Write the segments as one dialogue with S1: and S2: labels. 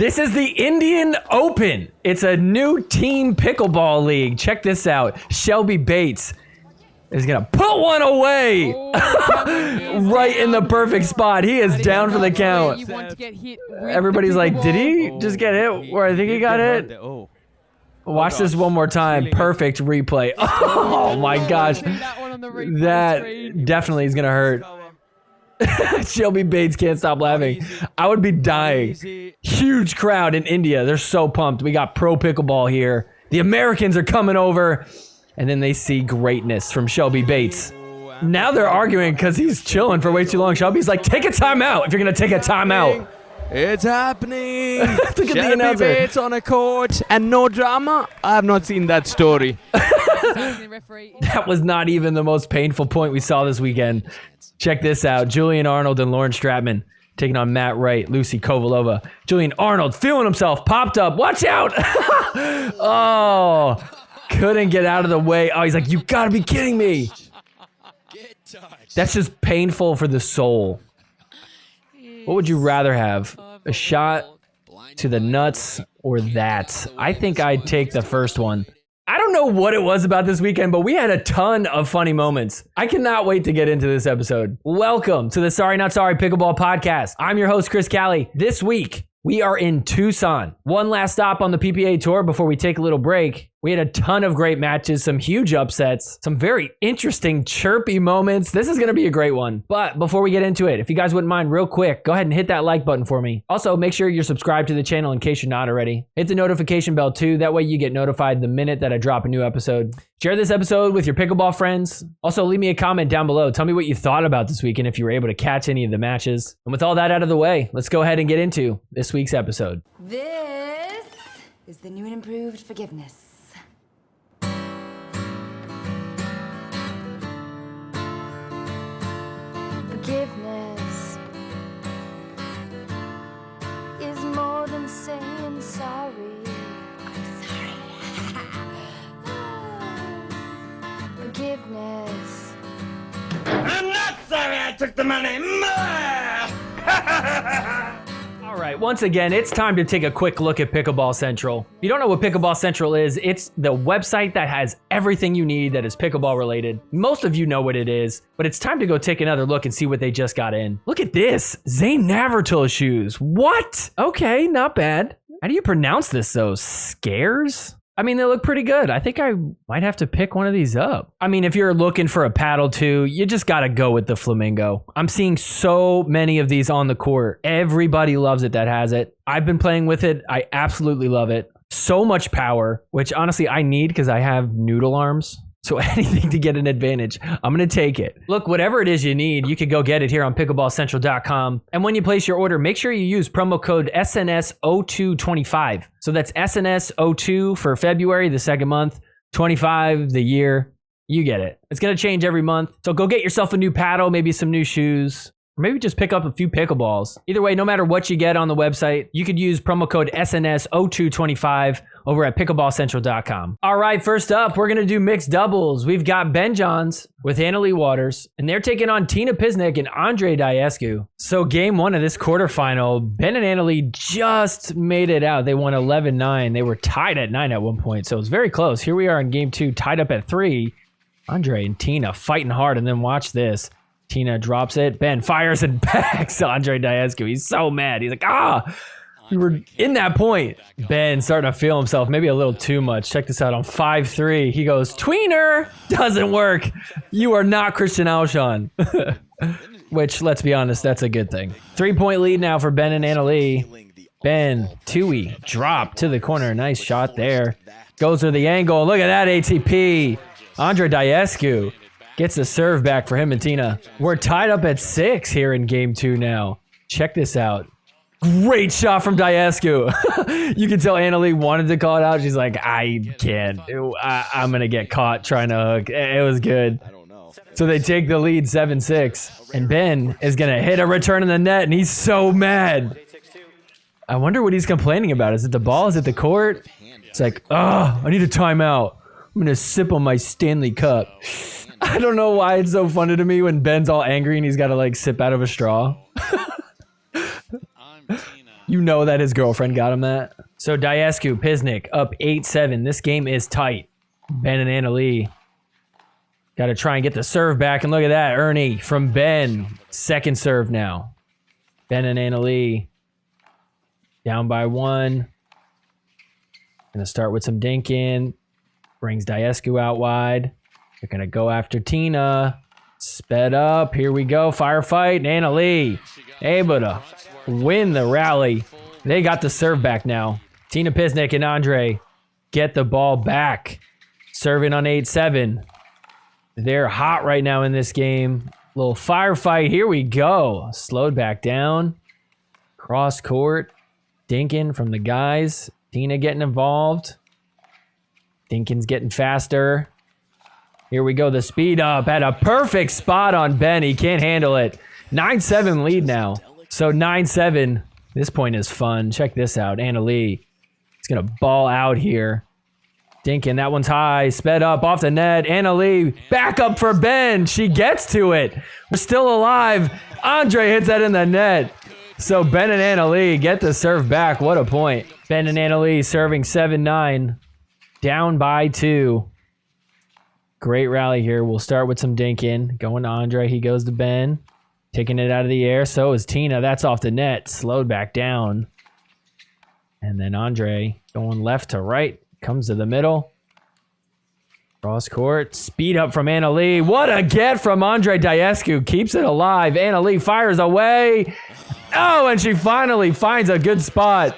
S1: This is the Indian Open. It's a new team pickleball league. Check this out. Shelby Bates is going to put one away right in the perfect spot. He is down for the count. Everybody's like, did he just get hit where I think he got hit? Watch this one more time. Perfect replay. Oh my gosh. That definitely is going to hurt. Shelby Bates can't stop laughing. I would be dying. Huge crowd in India. They're so pumped. We got pro pickleball here. The Americans are coming over. And then they see greatness from Shelby Bates. Now they're arguing because he's chilling for way too long. Shelby's like, take a timeout if you're going to take a timeout.
S2: It's happening.
S1: Look at the announcer.
S2: Bates on a court and no drama. I have not seen that story.
S1: That was not even the most painful point we saw this weekend. Check this out. Julian Arnold and Lauren Stratman taking on Matt Wright, Lucy Kovalova. Julian Arnold feeling himself, popped up. Watch out. Oh, couldn't get out of the way. Oh, he's like, you gotta be kidding me. That's just painful for the soul. What would you rather have? A shot to the nuts or that? I think I'd take the first one. I don't know what it was about this weekend, but we had a ton of funny moments. I cannot wait to get into this episode. Welcome to the Sorry Not Sorry Pickleball Podcast. I'm your host, Chris Cali. This week, we are in Tucson. One last stop on the PPA tour before we take a little break. We had a ton of great matches, some huge upsets, some very interesting chirpy moments. This is going to be a great one. But before we get into it, if you guys wouldn't mind real quick, go ahead and hit that like button for me. Also, make sure you're subscribed to the channel in case you're not already. Hit the notification bell too. That way you get notified the minute that I drop a new episode. Share this episode with your pickleball friends. Also, leave me a comment down below. Tell me what you thought about this week and if you were able to catch any of the matches. And with all that out of the way, let's go ahead and get into this week's episode.
S3: This is the new and improved forgiveness. Forgiveness is more than saying sorry. I'm sorry. Forgiveness.
S4: I'm not sorry I took the money.
S1: All right, once again, it's time to take a quick look at Pickleball Central. If you don't know what Pickleball Central is, it's the website that has everything you need that is pickleball related. Most of you know what it is, but it's time to go take another look and see what they just got in. Look at this, Zane Navratil shoes. What? Okay, not bad. How do you pronounce this though? Scares? I mean, they look pretty good. I think I might have to pick one of these up. I mean, if you're looking for a paddle too, you just got to go with the Flamingo. I'm seeing so many of these on the court. Everybody loves it that has it. I've been playing with it. I absolutely love it. So much power, which honestly I need because I have noodle arms. So anything to get an advantage, I'm going to take it. Look, whatever it is you need, you can go get it here on pickleballcentral.com. And when you place your order, make sure you use promo code SNS0225. So that's SNS02 for February, the second month, 25 the year. You get it. It's going to change every month. So go get yourself a new paddle, maybe some new shoes. Or maybe just pick up a few pickleballs. Either way, no matter what you get on the website, you could use promo code SNS0225 over at pickleballcentral.com. All right, first up, we're going to do mixed doubles. We've got Ben Johns with Annalie Waters, and they're taking on Tina Pisnik and Andrei Daescu. So game one of this quarterfinal, Ben and Annalie just made it out. They won 11-9. They were tied at 9 at one point, so it was very close. Here we are in game two, tied up at 3. Andrei and Tina fighting hard, and then watch this. Tina drops it. Ben fires and backs Andrei Daescu. He's so mad. He's like, we were in that point. Ben starting to feel himself maybe a little too much. Check this out on 5-3. He goes, tweener. Doesn't work. You are not Christian Alshon. Which, let's be honest, that's a good thing. 3-point lead now for Ben and Annalie. Ben, Tui, drop to the corner. Nice shot there. Goes to the angle. Look at that ATP. Andrei Daescu gets the serve back for him and Tina. We're tied up at 6 here in game 2 now. Check this out. Great shot from Daescu. You can tell Annalie wanted to call it out. She's like, I can't. I'm going to get caught trying to hook. It was good. So they take the lead 7-6. And Ben is going to hit a return in the net, and he's so mad. I wonder what he's complaining about. Is it the ball? Is it the court? It's like, I need a timeout. I'm going to sip on my Stanley Cup. I don't know why it's so funny to me when Ben's all angry and he's got to like sip out of a straw. You know that his girlfriend got him that. So Daescu, Pisnik up 8-7. This game is tight. Ben and Anna Leigh got to try and get the serve back. And look at that. Ernie from Ben. Second serve now. Ben and Anna Leigh down by 1. Gonna start with some dinking. Brings Daescu out wide. They're gonna go after Tina. Sped up. Here we go. Firefight. And Anna Leigh able to win the rally. They got the serve back now. Tina Pisnik and Andrei get the ball back. Serving on 8-7. They're hot right now in this game. Little firefight. Here we go. Slowed back down. Cross court. Dinkin from the guys. Tina getting involved. Dinkin's getting faster. Here we go. The speed up at a perfect spot on Ben. He can't handle it. 9-7 lead now. So 9-7. This point is fun. Check this out. Anna Leigh is going to ball out here. Dinkin, that one's high. Sped up off the net. Anna Leigh back up for Ben. She gets to it. We're still alive. Andrei hits that in the net. So Ben and Anna Leigh get the serve back. What a point. Ben and Anna Leigh serving 7-9. Down by 2. Great rally here. We'll start with some dinking. Going to Andrei. He goes to Ben. Taking it out of the air. So is Tina. That's off the net. Slowed back down. And then Andrei going left to right. Comes to the middle. Cross court. Speed up from Anna Leigh. What a get from Andrei Daescu. Keeps it alive. Anna Leigh fires away. Oh, and she finally finds a good spot.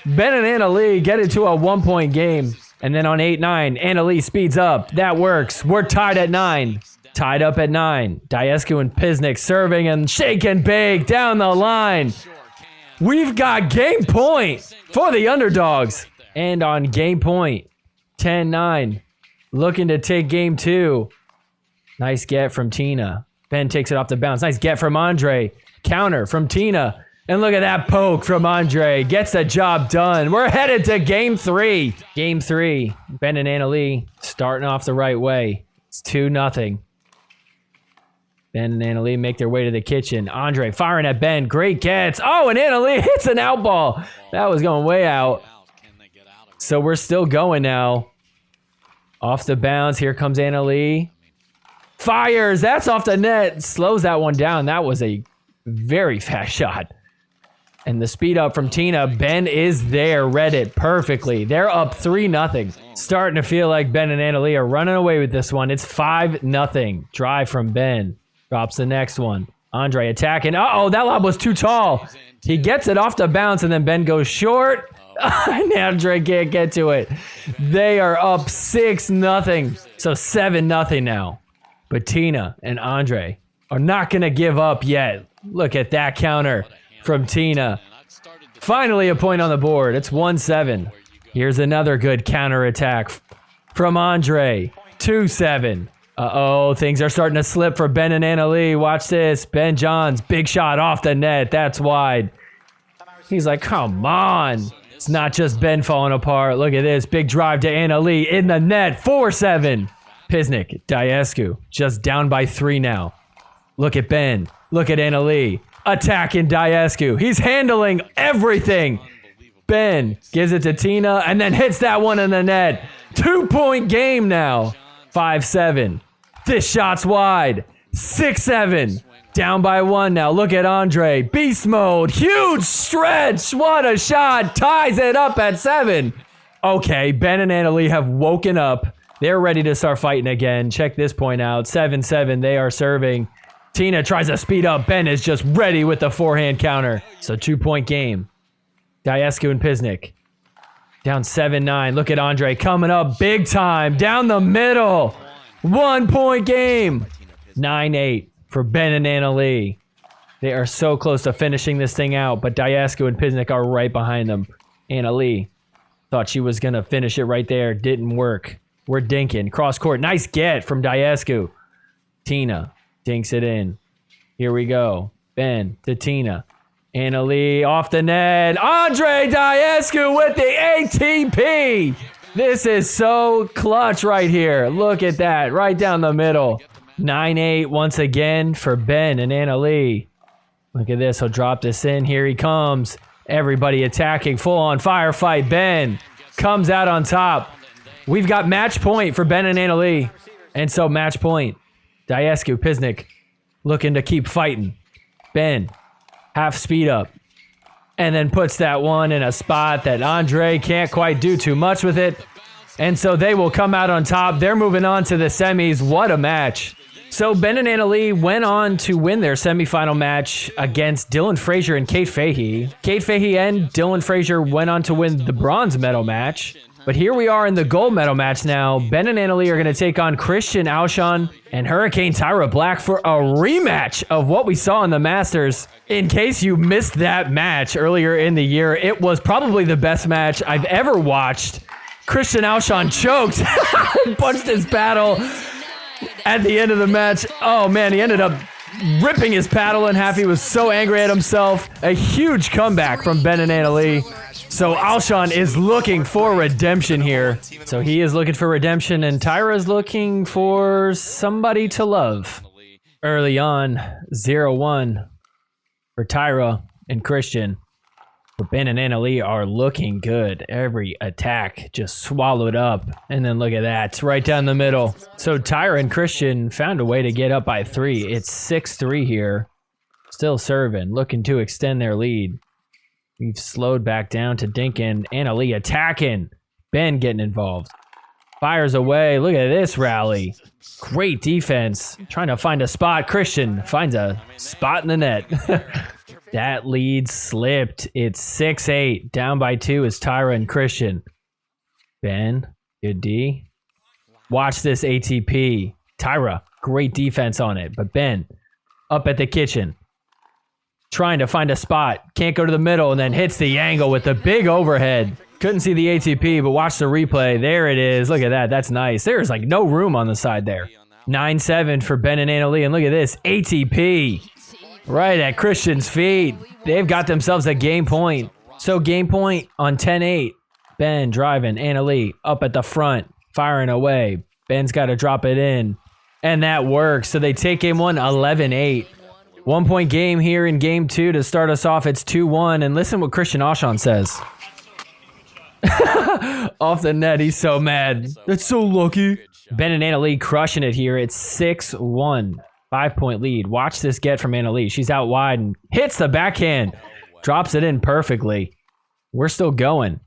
S1: Ben and Anna Leigh get it to a 1-point game. And then on 8-9, Anna Leigh speeds up. That works. We're tied at 9. Tied up at 9. Daescu and Pisnik serving and shaking big down the line. We've got game point for the underdogs. And on game point, 10-9. Looking to take game 2. Nice get from Tina. Ben takes it off the bounce. Nice get from Andrei. Counter from Tina. And look at that poke from Andrei. Gets the job done. We're headed to game 3. Game 3. Ben and Anna Leigh starting off the right way. It's 2-0. Ben and Anna Leigh make their way to the kitchen. Andrei firing at Ben. Great gets. Oh, and Anna Leigh hits an out ball. That was going way out. So we're still going now. Off the bounce. Here comes Anna Leigh. Fires. That's off the net. Slows that one down. That was a very fast shot. And the speed up from Tina. Ben is there. Read it perfectly. They're up 3-0. Starting to feel like Ben and Anna Leigh are running away with this one. It's 5-0. Drive from Ben. Drops the next one. Andrei attacking. Uh-oh, that lob was too tall. He gets it off the bounce, and then Ben goes short. And Andrei can't get to it. They are up 6-0. So 7-0 now. But Tina and Andrei are not going to give up yet. Look at that counter from Tina. Finally a point on the board. It's 1-7. Here's another good counter attack from Andrei. 2-7. Uh-oh, things are starting to slip for Ben and Anna Leigh. Watch this. Ben Johns, big shot off the net. That's wide. He's like, come on. It's not just Ben falling apart. Look at this. Big drive to Anna Leigh in the net. 4-7. Pisnik, Daescu, just down by 3 now. Look at Ben. Look at Anna Leigh. Attacking Daescu. He's handling everything. Ben gives it to Tina and then hits that one in the net. 2-point game now. 5-7. This shot's wide. 6-7. Down by 1 now. Look at Andrei. Beast mode. Huge stretch. What a shot. Ties it up at 7. Okay, Ben and Anna Leigh have woken up. They're ready to start fighting again. Check this point out. 7-7. They are serving. Tina tries to speed up. Ben is just ready with the forehand counter. So 2-point game. Daescu and Pisnik. Down 7-9. Look at Andrei coming up big time. Down the middle. 1-point game. 9-8 for Ben and Anna Leigh. They are so close to finishing this thing out, but Daescu and Pisnik are right behind them. Anna Leigh thought she was going to finish it right there. Didn't work. We're dinking. Cross court. Nice get from Daescu. Tina dinks it in. Here we go. Ben to Tina. Anna Leigh off the net. Andrei Daescu with the ATP. This is so clutch right here. Look at that. Right down the middle. 9-8 once again for Ben and Anna Leigh. Look at this. He'll drop this in. Here he comes. Everybody attacking, full on firefight. Ben comes out on top. We've got match point for Ben and Annalie. And so match point. Daescu, Pisnik looking to keep fighting. Ben, half speed up. And then puts that one in a spot that Andrei can't quite do too much with it. And so they will come out on top. They're moving on to the semis. What a match. So Ben and Annalie went on to win their semifinal match against Dylan Frazier and Kate Fahey. Kate Fahey and Dylan Frazier went on to win the bronze medal match. But here we are in the gold medal match now. Ben and Annalie are going to take on Christian Alshon and Hurricane Tyra Black for a rematch of what we saw in the Masters. In case you missed that match earlier in the year, it was probably the best match I've ever watched. Christian Alshon choked and punched his paddle at the end of the match. Oh man, he ended up ripping his paddle in half. He was so angry at himself. A huge comeback from Ben and Annalie. So Alshon is looking for redemption here. So he is looking for redemption, and Tyra is looking for somebody to love. Early on, 0-1 for Tyra and Christian. But Ben and Annalie are looking good. Every attack just swallowed up. And then look at that, right down the middle. So Tyra and Christian found a way to get up by 3. It's 6-3 here. Still serving, looking to extend their lead. We've slowed back down to Dinkin. Annalie attacking. Ben getting involved. Fires away. Look at this rally. Great defense. Trying to find a spot. Christian finds a spot in the net. That lead slipped. It's 6-8. Down by 2 is Tyra and Christian. Ben, good D. Watch this ATP. Tyra, great defense on it. But Ben, up at the kitchen. Trying to find a spot. Can't go to the middle and then hits the angle with the big overhead. Couldn't see the ATP, but watch the replay. There it is. Look at that. That's nice. There's like no room on the side there. 9-7 for Ben and Annalie. And look at this. ATP. Right at Christian's feet. They've got themselves a game point. So game point on 10-8. Ben driving. Annalie up at the front. Firing away. Ben's got to drop it in. And that works. So they take game 1, 11-8. 1 point game here in game 2 to start us off. It's 2-1. And listen what Christian Alshon says. Off the net, he's so mad. That's so lucky. Ben and Annalie crushing it here. It's 6-1. 5-point lead. Watch this get from Annalie. She's out wide and hits the backhand. Drops it in perfectly. We're still going.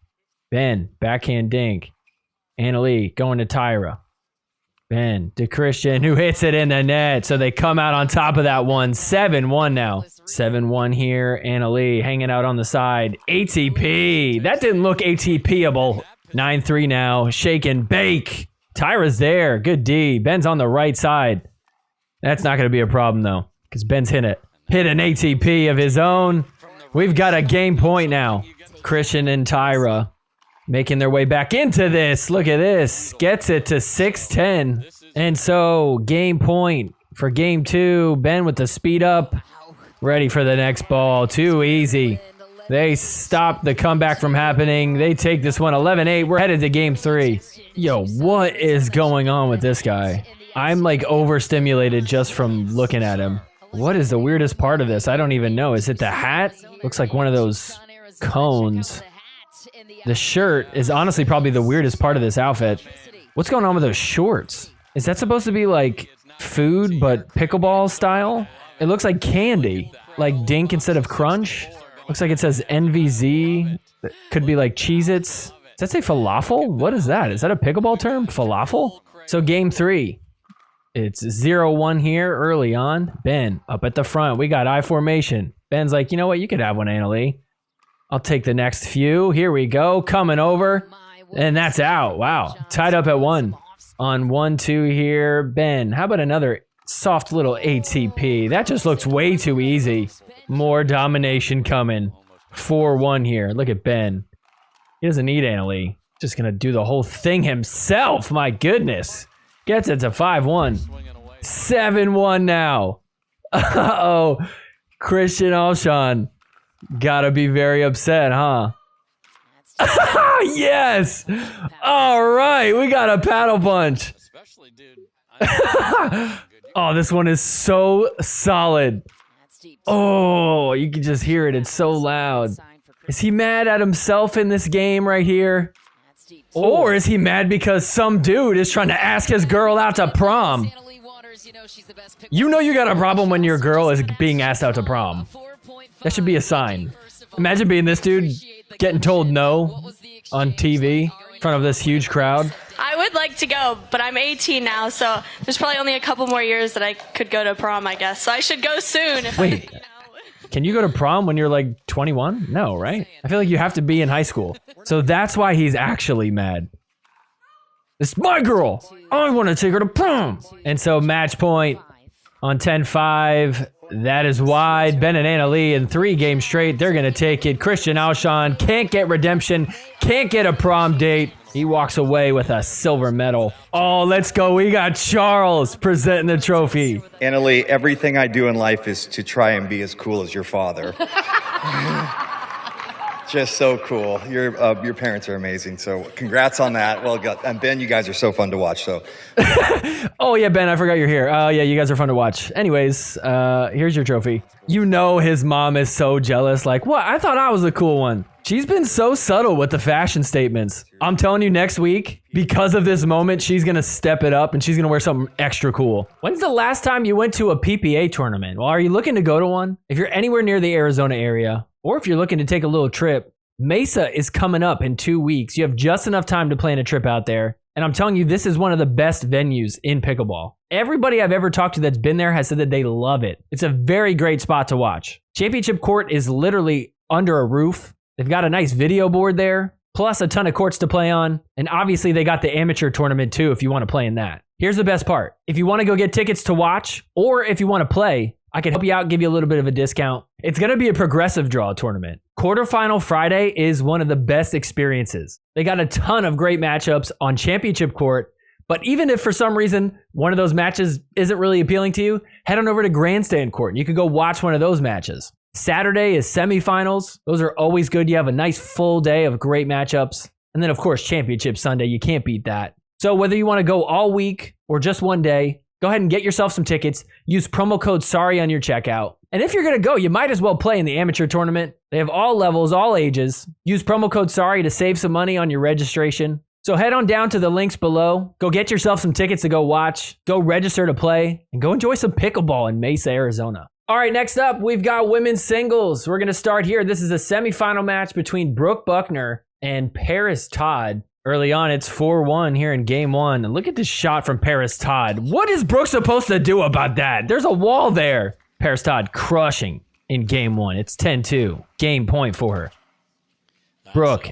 S1: Ben, backhand dink. Annalie going to Tyra. Ben to Christian, who hits it in the net. So they come out on top of that one. 7-1 now. 7-1 here. Annalie hanging out on the side. ATP. That didn't look ATP-able. 9-3 now. Shake and bake. Tyra's there. Good D. Ben's on the right side. That's not going to be a problem, though, because Ben's hit an ATP of his own. We've got a game point now. Christian and Tyra making their way back into this. Look at this. Gets it to 6-10. And so game point for game 2. Ben with the speed up. Ready for the next ball. Too easy. They stop the comeback from happening. They take this one 11-8. We're headed to game 3. Yo, what is going on with this guy? I'm like overstimulated just from looking at him. What is the weirdest part of this? I don't even know. Is it the hat? Looks like one of those cones. The shirt is honestly probably the weirdest part of this outfit. What's going on with those shorts? Is that supposed to be like food but pickleball style? It looks like candy. Like Dink instead of Crunch. Looks like it says NVZ. It could be like Cheez-Its. Does that say falafel? What is that? Is that a pickleball term? Falafel? So game 3. It's 0-1 here early on. Ben up at the front. We got I formation. Ben's like, you know what? You could have one, Annalie. I'll take the next few. Here we go. Coming over. And that's out. Wow. Tied up at 1. On 1-2 here. Ben, how about another soft little ATP? That just looks way too easy. More domination coming. 4-1 here. Look at Ben. He doesn't need Annalie. Just going to do the whole thing himself. My goodness. Gets it to 5-1. 7-1 now. Uh-oh. Christian Alshon. Gotta be very upset, huh? Yes! All right, we got a paddle punch. Oh, this one is so solid. Oh, you can just hear it. It's so loud. Is he mad at himself in this game right here? Or is he mad because some dude is trying to ask his girl out to prom? You know you got a problem when your girl is being asked out to prom. That should be a sign. Imagine being this dude getting told no on TV in front of this huge crowd.
S5: I would like to go, but I'm 18 now, so there's probably only a couple more years that I could go to prom, I guess. So I should go soon.
S1: Wait, can you go to prom when you're like 21? No, right? I feel like you have to be in high school. So that's why he's actually mad. It's my girl. I want to take her to prom. And so match point on 10-5. That is wide. Ben and Anna Leigh in 3 games straight. They're going to take it. Christian Alshon can't get redemption. Can't get a prom date. He walks away with a silver medal. Oh, let's go. We got Charles presenting the trophy.
S6: Anna Leigh, everything I do in life is to try and be as cool as your father. Just so cool. Your parents are amazing. So congrats on that. Well, and Ben, you guys are so fun to watch. So.
S1: Oh yeah, Ben, I forgot you're here. Oh yeah, you guys are fun to watch. Anyways, here's your trophy. You know his mom is so jealous. Like, what? I thought I was the cool one. She's been so subtle with the fashion statements. I'm telling you, next week, because of this moment, she's gonna step it up and she's gonna wear something extra cool. When's the last time you went to a PPA tournament? Well, are you looking to go to one? If you're anywhere near the Arizona area, or if you're looking to take a little trip, Mesa is coming up in 2 weeks. You have just enough time to plan a trip out there. And I'm telling you, this is one of the best venues in pickleball. Everybody I've ever talked to that's been there has said that they love it. It's a very great spot to watch. Championship court is literally under a roof. They've got a nice video board there, plus a ton of courts to play on. And obviously they got the amateur tournament too if you want to play in that. Here's the best part. If you want to go get tickets to watch, or if you want to play, I can help you out, give you a little bit of a discount. It's going to be a progressive draw tournament. Quarterfinal Friday is one of the best experiences. They got a ton of great matchups on championship court, but even if for some reason one of those matches isn't really appealing to you, head on over to grandstand court and you can go watch one of those matches. Saturday is semifinals. Those are always good. You have a nice full day of great matchups. And then of course, championship Sunday, you can't beat that. So whether you want to go all week or just one day, go ahead and get yourself some tickets. Use promo code SORRY on your checkout. And if you're going to go, you might as well play in the amateur tournament. They have all levels, all ages. Use promo code SORRY to save some money on your registration. So head on down to the links below. Go get yourself some tickets to go watch. Go register to play. And go enjoy some pickleball in Mesa, Arizona. All right, next up, we've got women's singles. We're going to start here. This is a semifinal match between Brooke Buckner and Parris Todd. Early on, it's 4-1 here in game 1. And look at this shot from Parris Todd. What is Brooke supposed to do about that? There's a wall there. Parris Todd crushing in game 1. It's 10-2. Game point for her. Brooke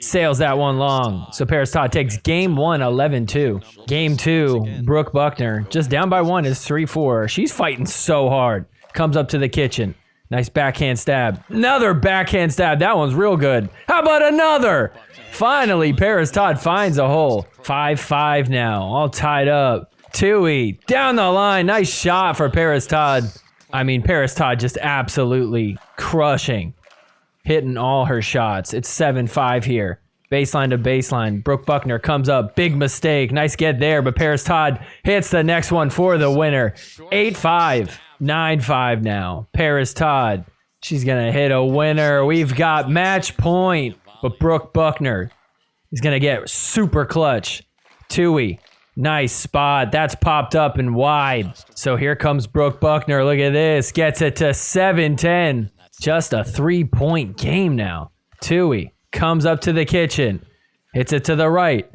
S1: sails that one long. So Parris Todd takes game 1, 11-2. Game 2, Brooke Buckner, just down by 1, is 3-4. She's fighting so hard. Comes up to the kitchen. Nice backhand stab. Another backhand stab. That one's real good. How about another? Finally, Parris Todd finds a hole. 5-5 now, all tied up. Tui down the line. Nice shot for Parris Todd. I mean, Parris Todd just absolutely crushing. Hitting all her shots. It's 7-5 here. Baseline to baseline. Brooke Buckner comes up. Big mistake. Nice get there, but Parris Todd hits the next one for the winner. 8-5. 9-5 now. Parris Todd. She's going to hit a winner. We've got match point. But Brooke Buckner is going to get super clutch. Tui. Nice spot. That's popped up and wide. So here comes Brooke Buckner. Look at this. Gets it to 7-10. Just a 3-point game now. Tui comes up to the kitchen. Hits it to the right.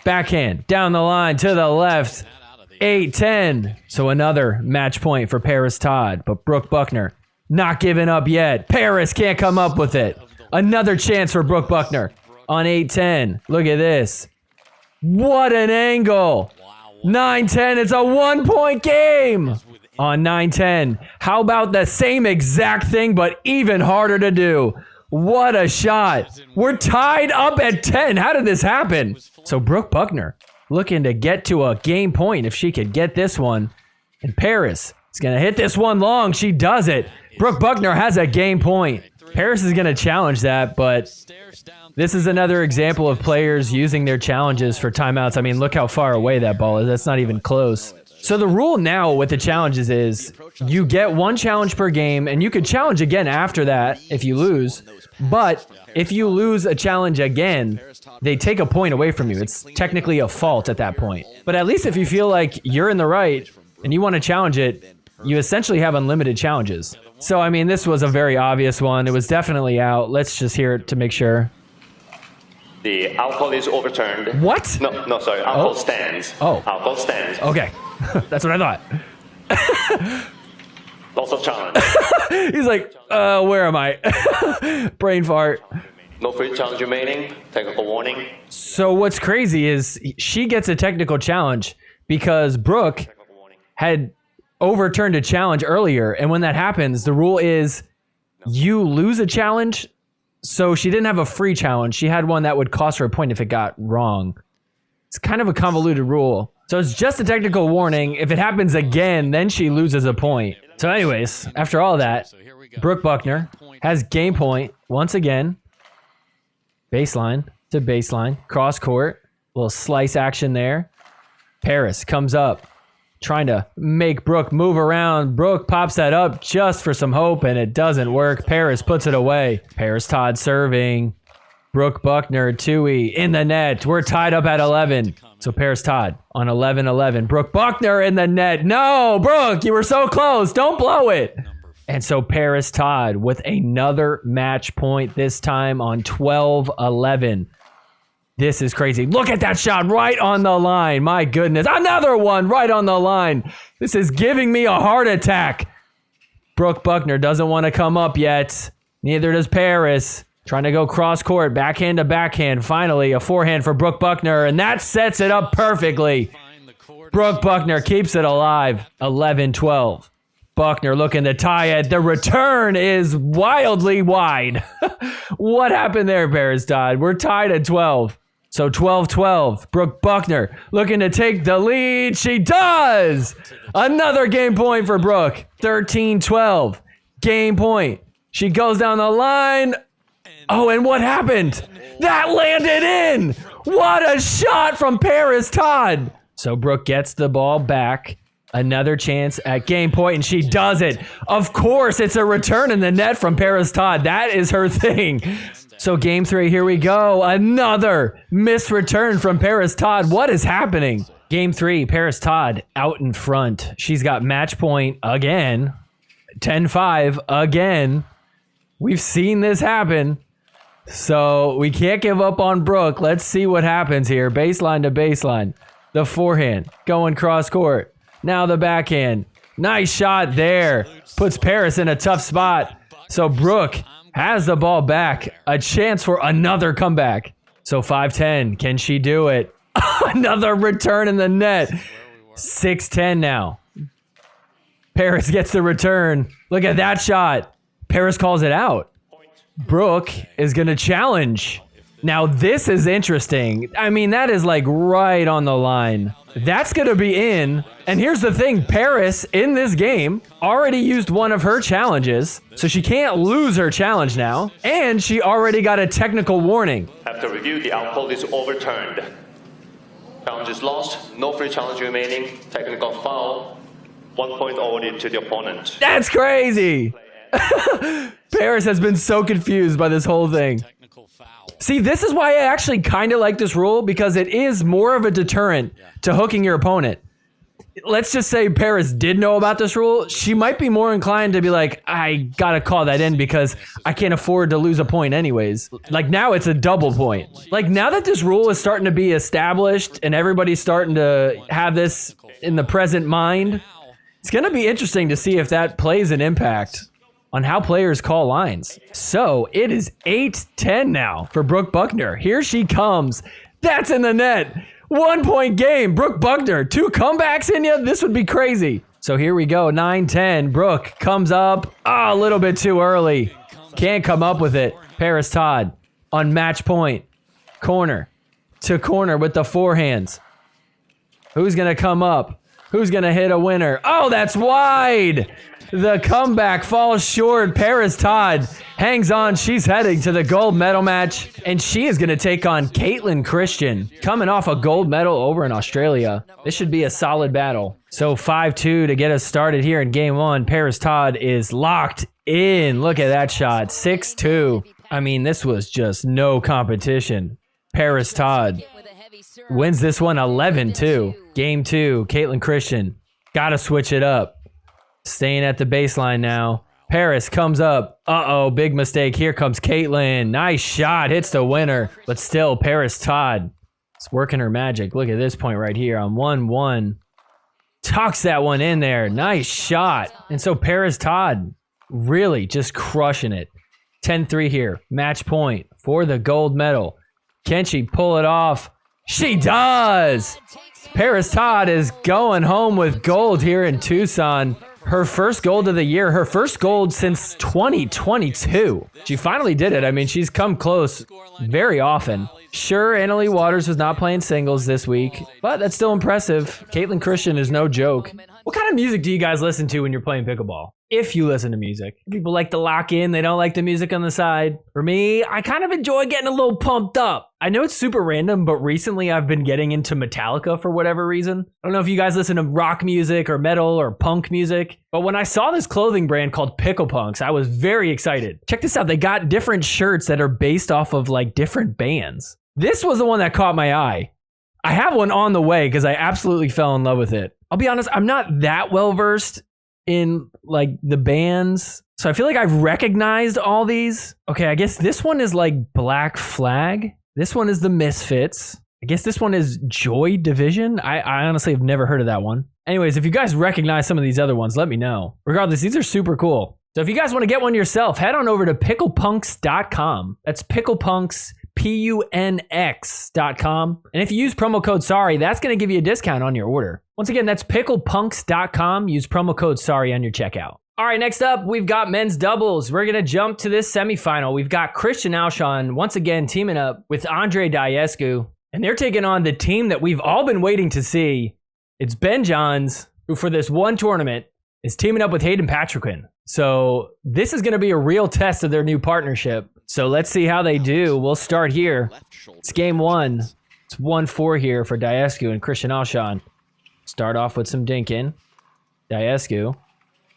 S1: Backhand. Down the line to the left. 8-10. So another match point for Parris Todd. But Brooke Buckner not giving up yet. Parris can't come up with it. Another chance for Brooke Buckner on 8-10. Look at this. What an angle. 9-10. It's a 1-point game on 9-10. How about the same exact thing, but even harder to do? What a shot. We're tied up at 10. How did this happen? So Brooke Buckner looking to get to a game point if she could get this one. And Parris is going to hit this one long. She does it. Brooke Buckner has a game point. Parris is going to challenge that, but this is another example of players using their challenges for timeouts. I mean, look how far away that ball is. That's not even close. So the rule now with the challenges is you get one challenge per game, and you could challenge again after that if you lose. But if you lose a challenge again, they take a point away from you. It's technically a fault at that point. But at least if you feel like you're in the right and you want to challenge it, you essentially have unlimited challenges. So, I mean, this was a very obvious one. It was definitely out. Let's just hear it to make sure.
S7: The alcohol is overturned.
S1: What?
S7: No, sorry. Alcohol stands.
S1: Oh.
S7: Alcohol stands.
S1: Okay. That's what I thought.
S7: Lots of challenge.
S1: He's like, where am I? Brain fart.
S7: No free challenge remaining. Technical warning.
S1: So what's crazy is she gets a technical challenge because Brooke had overturned a challenge earlier. And when that happens, the rule is you lose a challenge. So she didn't have a free challenge. She had one that would cost her a point if it got wrong. It's kind of a convoluted rule. So it's just a technical warning. If it happens again, then she loses a point. So anyways, after all that, Brooke Buckner has game point once again. Baseline to baseline. Cross court. Little slice action there. Parris comes up, trying to make Brooke move around. Brooke pops that up just for some hope, and it doesn't work. Parris puts it away. Parris Todd serving. Brooke Buckner, Tui in the net. We're tied up at 11. So Parris Todd on 11-11. Brooke Buckner in the net. No, Brooke, you were so close. Don't blow it. And so Parris Todd with another match point, this time on 12-11. This is crazy. Look at that shot right on the line. My goodness. Another one right on the line. This is giving me a heart attack. Brooke Buckner doesn't want to come up yet. Neither does Parris. Trying to go cross court, backhand to backhand. Finally, a forehand for Brooke Buckner, and that sets it up perfectly. Brooke Buckner keeps it alive. 11-12. Buckner looking to tie it. The return is wildly wide. What happened there, Parris Todd? We're tied at 12. So 12-12. Brooke Buckner looking to take the lead. She does! Another game point for Brooke. 13-12. Game point. She goes down the line. Oh, and what happened? That landed in! What a shot from Parris Todd! So Brooke gets the ball back. Another chance at game point, and she does it. Of course, it's a return in the net from Parris Todd. That is her thing. So game 3, here we go. Another missed return from Parris Todd. What is happening? Game 3, Parris Todd out in front. She's got match point again. 10-5 again. We've seen this happen. So we can't give up on Brooke. Let's see what happens here. Baseline to baseline. The forehand going cross court. Now the backhand. Nice shot there. Puts Parris in a tough spot. So Brooke has the ball back. A chance for another comeback. So 5-10. Can she do it? Another return in the net. 6-10 now. Parris gets the return. Look at that shot. Parris calls it out. Brooke is going to challenge. Now, this is interesting. I mean, that is like right on the line. That's going to be in. And here's the thing. Parris, in this game, already used one of her challenges. So she can't lose her challenge now. And she already got a technical warning.
S7: After review, the alcohol is overturned. Challenge is lost. No free challenge remaining. Technical foul. 1 point awarded to the opponent.
S1: That's crazy. Parris has been so confused by this whole thing. See, this is why I actually kind of like this rule, because it is more of a deterrent to hooking your opponent. Let's just say Parris did know about this rule. She might be more inclined to be like, I gotta call that in because I can't afford to lose a point anyways. Like now it's a double point. Like now that this rule is starting to be established and everybody's starting to have this in the present mind, it's gonna be interesting to see if that plays an impact on how players call lines. So it is 8-10 now for Brooke Buckner. Here she comes. That's in the net. 1 point game. Brooke Buckner, 2 comebacks in you? This would be crazy. So here we go. 9-10. Brooke comes up. A little bit too early. Can't come up with it. Parris Todd on match point. Corner to corner with the forehands. Who's going to come up? Who's going to hit a winner? Oh, that's wide. The comeback falls short. Parris Todd hangs on. She's heading to the gold medal match, and she is going to take on Kaitlyn Christian, coming off a gold medal over in Australia. This should be a solid battle. So 5-2 to get us started here in game one. Parris Todd is locked in. Look at that shot. 6-2. I mean, this was just no competition. Parris Todd wins this one 11-2. Game two, Kaitlyn Christian. Gotta switch it up. Staying at the baseline now. Parris comes up. Uh-oh, big mistake. Here comes Kaitlyn. Nice shot. Hits the winner. But still, Parris Todd is working her magic. Look at this point right here on 1-1. Tucks that one in there. Nice shot. And so Parris Todd really just crushing it. 10-3 here. Match point for the gold medal. Can she pull it off? She does! Parris Todd is going home with gold here in Tucson. Her first gold of the year. Her first gold since 2022. She finally did it. I mean, she's come close very often. Sure, Annalie Waters was not playing singles this week, but that's still impressive. Kaitlyn Christian is no joke. What kind of music do you guys listen to when you're playing pickleball? If you listen to music. People like to lock in. They don't like the music on the side. For me, I kind of enjoy getting a little pumped up. I know it's super random, but recently I've been getting into Metallica for whatever reason. I don't know if you guys listen to rock music or metal or punk music, but when I saw this clothing brand called Pickle Punks, I was very excited. Check this out. They got different shirts that are based off of like different bands. This was the one that caught my eye. I have one on the way because I absolutely fell in love with it. I'll be honest, I'm not that well versed in like the bands, so I feel like I've recognized all these. Okay, I guess this one is like Black Flag. This one is the Misfits. I guess this one is Joy Division. I honestly have never heard of that one. Anyways, if you guys recognize some of these other ones, let me know. Regardless, these are super cool. So if you guys want to get one yourself, head on over to picklepunks.com. That's picklepunks, PUNX.com. And if you use promo code SORRY, that's going to give you a discount on your order. Once again, that's picklepunks.com. Use promo code SORRY on your checkout. All right, next up, we've got men's doubles. We're going to jump to this semifinal. We've got Christian Alshon once again teaming up with Andrei Daescu, and they're taking on the team that we've all been waiting to see. It's Ben Johns, who for this one tournament is teaming up with Hayden Patriquin. So this is going to be a real test of their new partnership. So let's see how they do. We'll start here. It's game one. It's 1-4 here for Daescu and Christian Alshon. Start off with some dinking. Daescu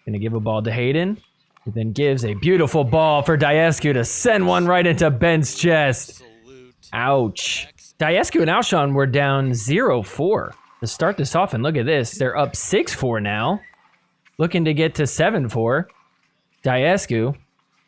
S1: going to give a ball to Hayden. Who then gives a beautiful ball for Daescu to send one right into Ben's chest. Ouch. Daescu and Alshon were down 0-4 to start this off, and look at this. They're up 6-4 now. Looking to get to 7-4. Daescu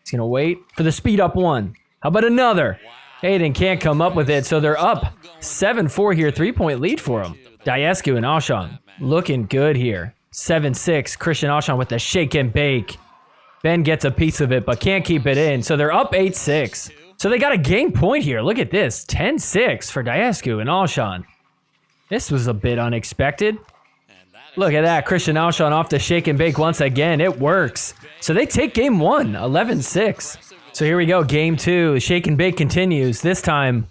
S1: is going to wait for the speed up one. How about another? Hayden can't come up with it, so they're up 7-4 here. 3-point lead for them. Daescu and Alshon looking good here. 7-6. Christian Alshon with the shake and bake. Ben gets a piece of it, but can't keep it in. So they're up 8-6. So they got a game point here. Look at this. 10-6 for Daescu and Alshon. This was a bit unexpected. Look at that. Christian Alshon off the shake and bake once again. It works. So they take game one, 11-6. So here we go. Game two. Shake and bake continues. This time,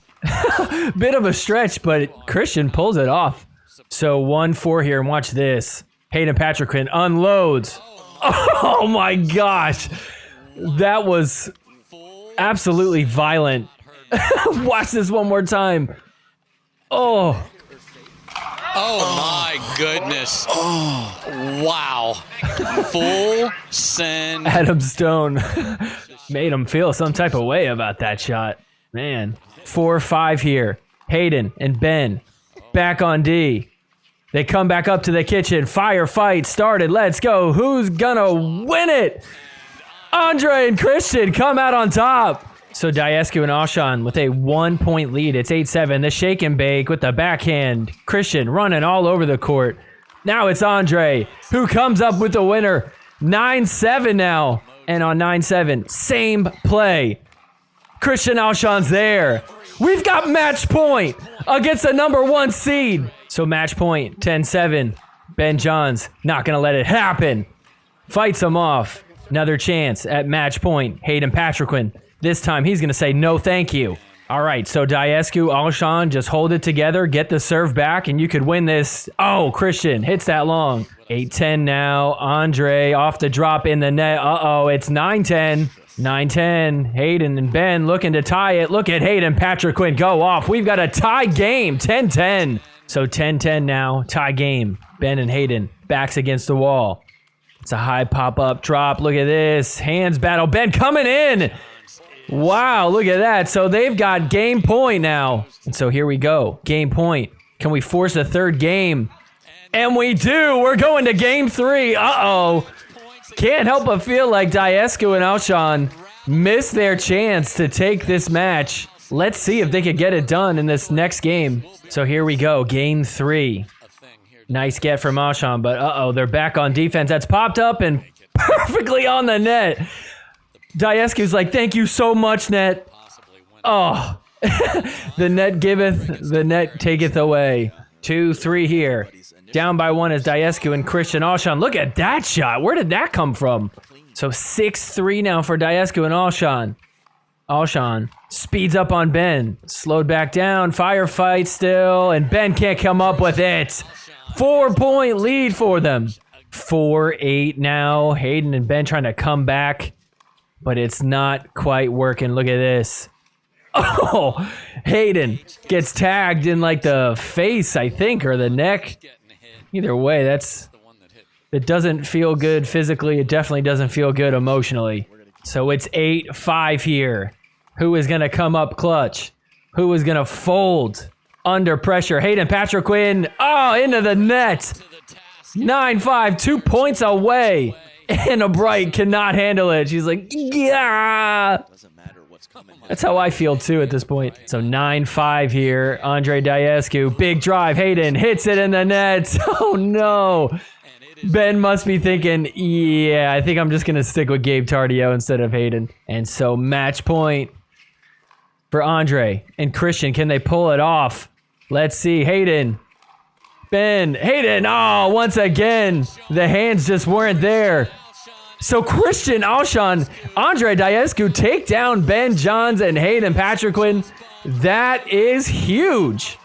S1: bit of a stretch, but Christian pulls it off. So 1-4 here, and watch this. Hayden Patriquin unloads. Oh my gosh. That was absolutely violent. Watch this one more time. Oh.
S8: Oh my goodness. Oh. Wow. Full send.
S1: Adam Stone made him feel some type of way about that shot. Man. 4-5 here. Hayden and Ben back on D. They come back up to the kitchen. Firefight started. Let's go. Who's gonna win it? Andrei and Christian come out on top. So Daescu and Alshon with a 1-point lead. It's 8-7. The shake and bake with the backhand. Christian running all over the court. Now it's Andrei who comes up with the winner. 9-7 now. And on 9-7, same play. Christian Alshon's there. We've got match point against the number 1 seed. So match point, 10-7. Ben Johns not going to let it happen. Fights him off. Another chance at match point. Hayden Patriquin. This time he's going to say no thank you. All right, so Daescu, Alshon, just hold it together, get the serve back, and you could win this. Oh, Christian hits that long. 8-10 now. Andrei off the drop in the net. Uh-oh, it's 9-10. 9-10. Hayden and Ben looking to tie it. Look at Hayden Patriquin go off. We've got a tie game, 10-10. So 10-10 now, tie game. Ben and Hayden, backs against the wall. It's a high pop-up drop. Look at this. Hands battle. Ben coming in. Wow, look at that. So they've got game point now. And so here we go. Game point. Can we force a third game? And we do. We're going to game 3. Uh-oh. Can't help but feel like Daescu and Alshon missed their chance to take this match. Let's see if they could get it done in this next game. So here we go, game 3. Nice get from Alshon, but uh-oh, they're back on defense. That's popped up and perfectly on the net. Daescu's like, thank you so much, net. Oh, the net giveth, the net taketh away. 2-3 here. Down by 1 is Daescu and Christian Alshon. Look at that shot. Where did that come from? So 6-3 now for Daescu and Alshon. Alshon speeds up on Ben. Slowed back down. Firefight still. And Ben can't come up with it. 4-point lead for them. 4-8 now. Hayden and Ben trying to come back. But it's not quite working. Look at this. Oh, Hayden gets tagged in like the face, I think, or the neck. Either way, it doesn't feel good physically. It definitely doesn't feel good emotionally. So it's 8-5 here. Who is going to come up clutch? Who is going to fold under pressure? Hayden Patriquin. Oh, into the net. 9-5, 2 points away. Anna Bright cannot handle it. She's like, yeah. That's how I feel too at this point. So 9-5 here. Andrei Daescu, big drive. Hayden hits it in the net. Oh no. Ben must be thinking, yeah, I think I'm just going to stick with Gabe Tardio instead of Hayden. And so match point for Andrei and Christian. Can they pull it off? Let's see. Hayden. Ben. Hayden. Oh, once again, the hands just weren't there. So Christian Alshon, Andrei Daescu take down Ben Johns and Hayden Patriquin. That is huge.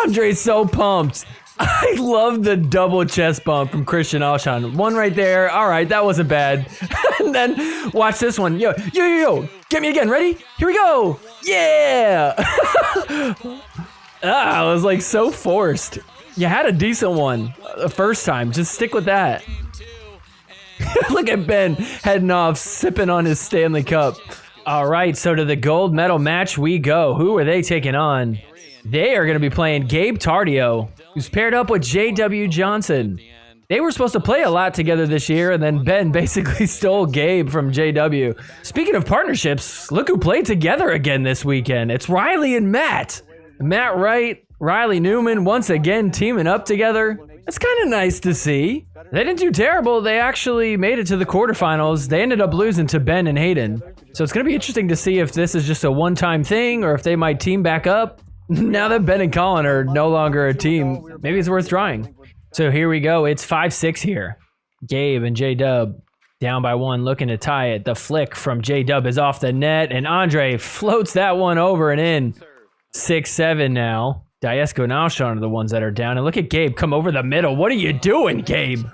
S1: Andrei's so pumped. I love the double chest bump from Christian Alshon. One right there. All right, that wasn't bad. And then watch this one. Yo. Get me again. Ready? Here we go. Yeah. It was like so forced. You had a decent one the first time. Just stick with that. Look at Ben heading off, sipping on his Stanley Cup. All right, so to the gold medal match we go. Who are they taking on? They are going to be playing Gabe Tardio, who's paired up with J.W. Johnson. They were supposed to play a lot together this year, and then Ben basically stole Gabe from J.W. Speaking of partnerships, look who played together again this weekend. It's Riley and Matt. Matt Wright, Riley Newman, once again teaming up together. That's kind of nice to see. They didn't do terrible. They actually made it to the quarterfinals. They ended up losing to Ben and Hayden. So it's going to be interesting to see if this is just a one-time thing or if they might team back up. Now that Ben and Colin are no longer a team, maybe it's worth trying. So here we go. It's 5-6 here. Gabe and J-Dub down by 1, looking to tie it. The flick from J-Dub is off the net, and Andrei floats that one over and in. 6-7 now. Daescu and Alshon are the ones that are down. And look at Gabe come over the middle. What are you doing, Gabe?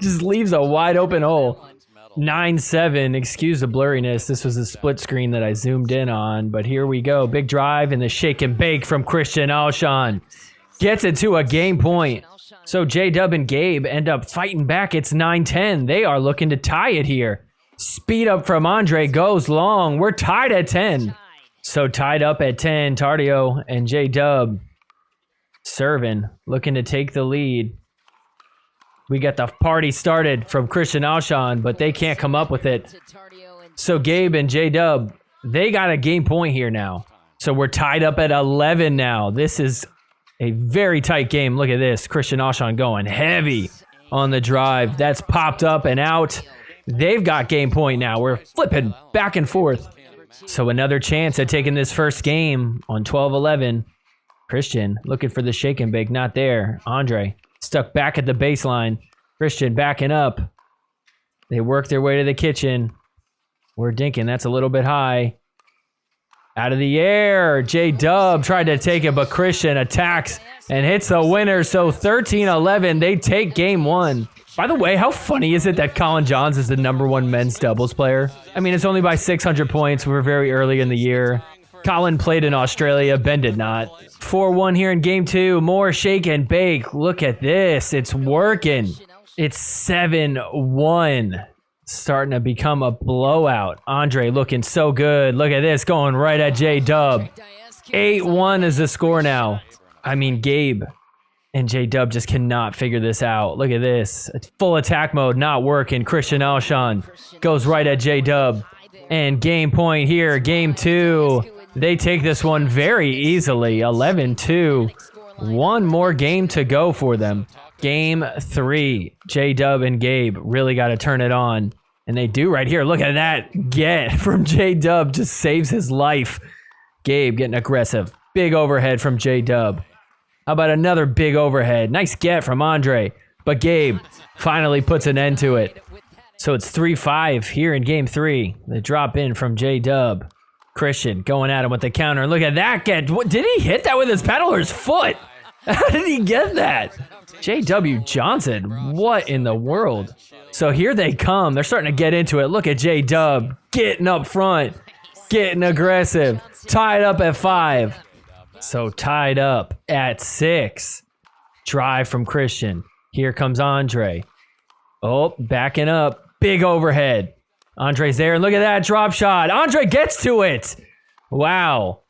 S1: Just leaves a wide open hole. 9-7. Excuse the blurriness. This was a split screen that I zoomed in on. But here we go. Big drive and the shake and bake from Christian Alshon. Gets it to a game point. So J-Dub and Gabe end up fighting back. It's 9-10. They are looking to tie it here. Speed up from Andrei goes long. We're tied at 10. So tied up at 10. Tardio and J-Dub serving, looking to take the lead. We got the party started from Christian Alshon, but they can't come up with it. So Gabe and J-Dub, they got a game point here now. So we're tied up at 11 now. This is a very tight game. Look at this. Christian Alshon going heavy on the drive. That's popped up and out. They've got game point now. We're flipping back and forth. So another chance at taking this first game on 12-11. Christian looking for the shake and bake, not there. Andrei stuck back at the baseline. Christian backing up. They work their way to the kitchen. We're dinking. That's a little bit high. Out of the air. J-Dub tried to take it, but Christian attacks and hits the winner. So 13-11. They take game 1. By the way, how funny is it that Colin Johns is the #1 men's doubles player? I mean, it's only by 600 points. We're very early in the year. Colin played in Australia, Ben did not. 4-1 here in game 2. More shake and bake. Look at this. It's working. It's 7-1. Starting to become a blowout. Andrei looking so good. Look at this, going right at J-Dub. 8-1 is the score now. I mean, Gabe and J-Dub just cannot figure this out. Look at this. It's full attack mode, not working. Christian Alshon goes right at J-Dub. And game point here, game 2. They take this one very easily. 11-2. One more game to go for them. Game 3. J-Dub and Gabe really got to turn it on. And they do right here. Look at that get from J-Dub. Just saves his life. Gabe getting aggressive. Big overhead from J-Dub. How about another big overhead? Nice get from Andrei. But Gabe finally puts an end to it. So it's 3-5 here in game 3. The drop in from J-Dub. Christian going at him with the counter. Look at that get. What, did he hit that with his pedal or his foot? How did he get that? J.W. Johnson, what in the world? So here they come. They're starting to get into it. Look at J-Dub getting up front, getting aggressive. Tied up at 5. So tied up at 6. Drive from Christian. Here comes Andrei. Oh, backing up. Big overhead. Andrei's there. And look at that drop shot. Andrei gets to it. Wow.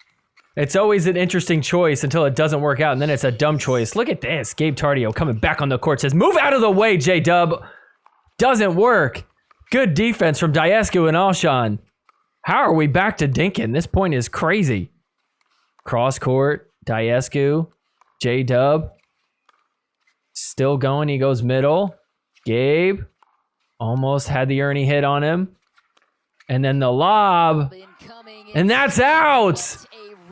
S1: It's always an interesting choice until it doesn't work out, and then it's a dumb choice. Look at this. Gabe Tardio coming back on the court. Says, move out of the way, J-Dub. Doesn't work. Good defense from Daescu and Alshon. How are we back to dinking? This point is crazy. Cross court. Daescu. J-Dub. Still going. He goes middle. Gabe. Almost had the Ernie hit on him. And then the lob. And that's out.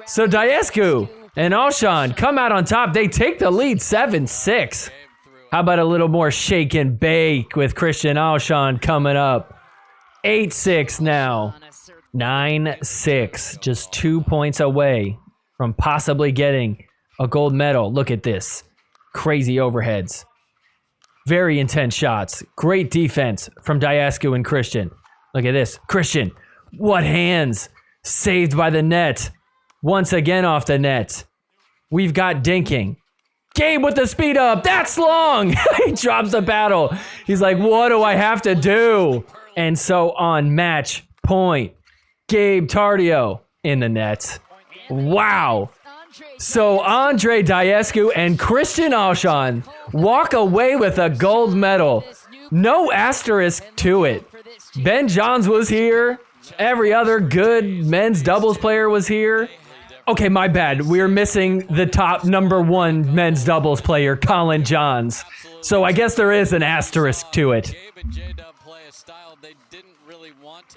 S1: So Daescu and Alshon come out on top. They take the lead 7-6. How about a little more shake and bake with Christian Alshon coming up. 8-6 now. 9-6. Just 2 points away from possibly getting a gold medal. Look at this. Crazy overheads. Very intense shots. Great defense from Daescu and Christian. Look at this. Christian, what hands. Saved by the net. Once again off the net. We've got dinking. Gabe with the speed up. That's long. He drops the paddle. He's like, what do I have to do? And so on match point, Gabe Tardio in the net. Wow. So Andrei, Daescu, and Christian Alshon walk away with a gold medal. No asterisk to it. Ben Johns was here. Every other good men's doubles player was here. Okay, my bad. We're missing the top #1 men's doubles player, Colin Johns. So I guess there is an asterisk to it.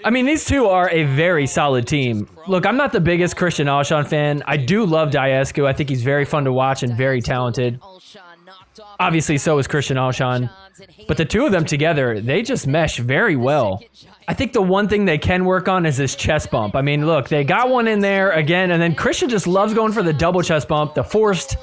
S1: I mean, these two are a very solid team. Look, I'm not the biggest Christian Alshon fan. I do love Daescu. I think he's very fun to watch and very talented. Obviously, so is Christian Alshon. But the two of them together, they just mesh very well. I think the one thing they can work on is this chest bump. I mean, look, they got one in there again, and then Christian just loves going for the double chest bump, the forced.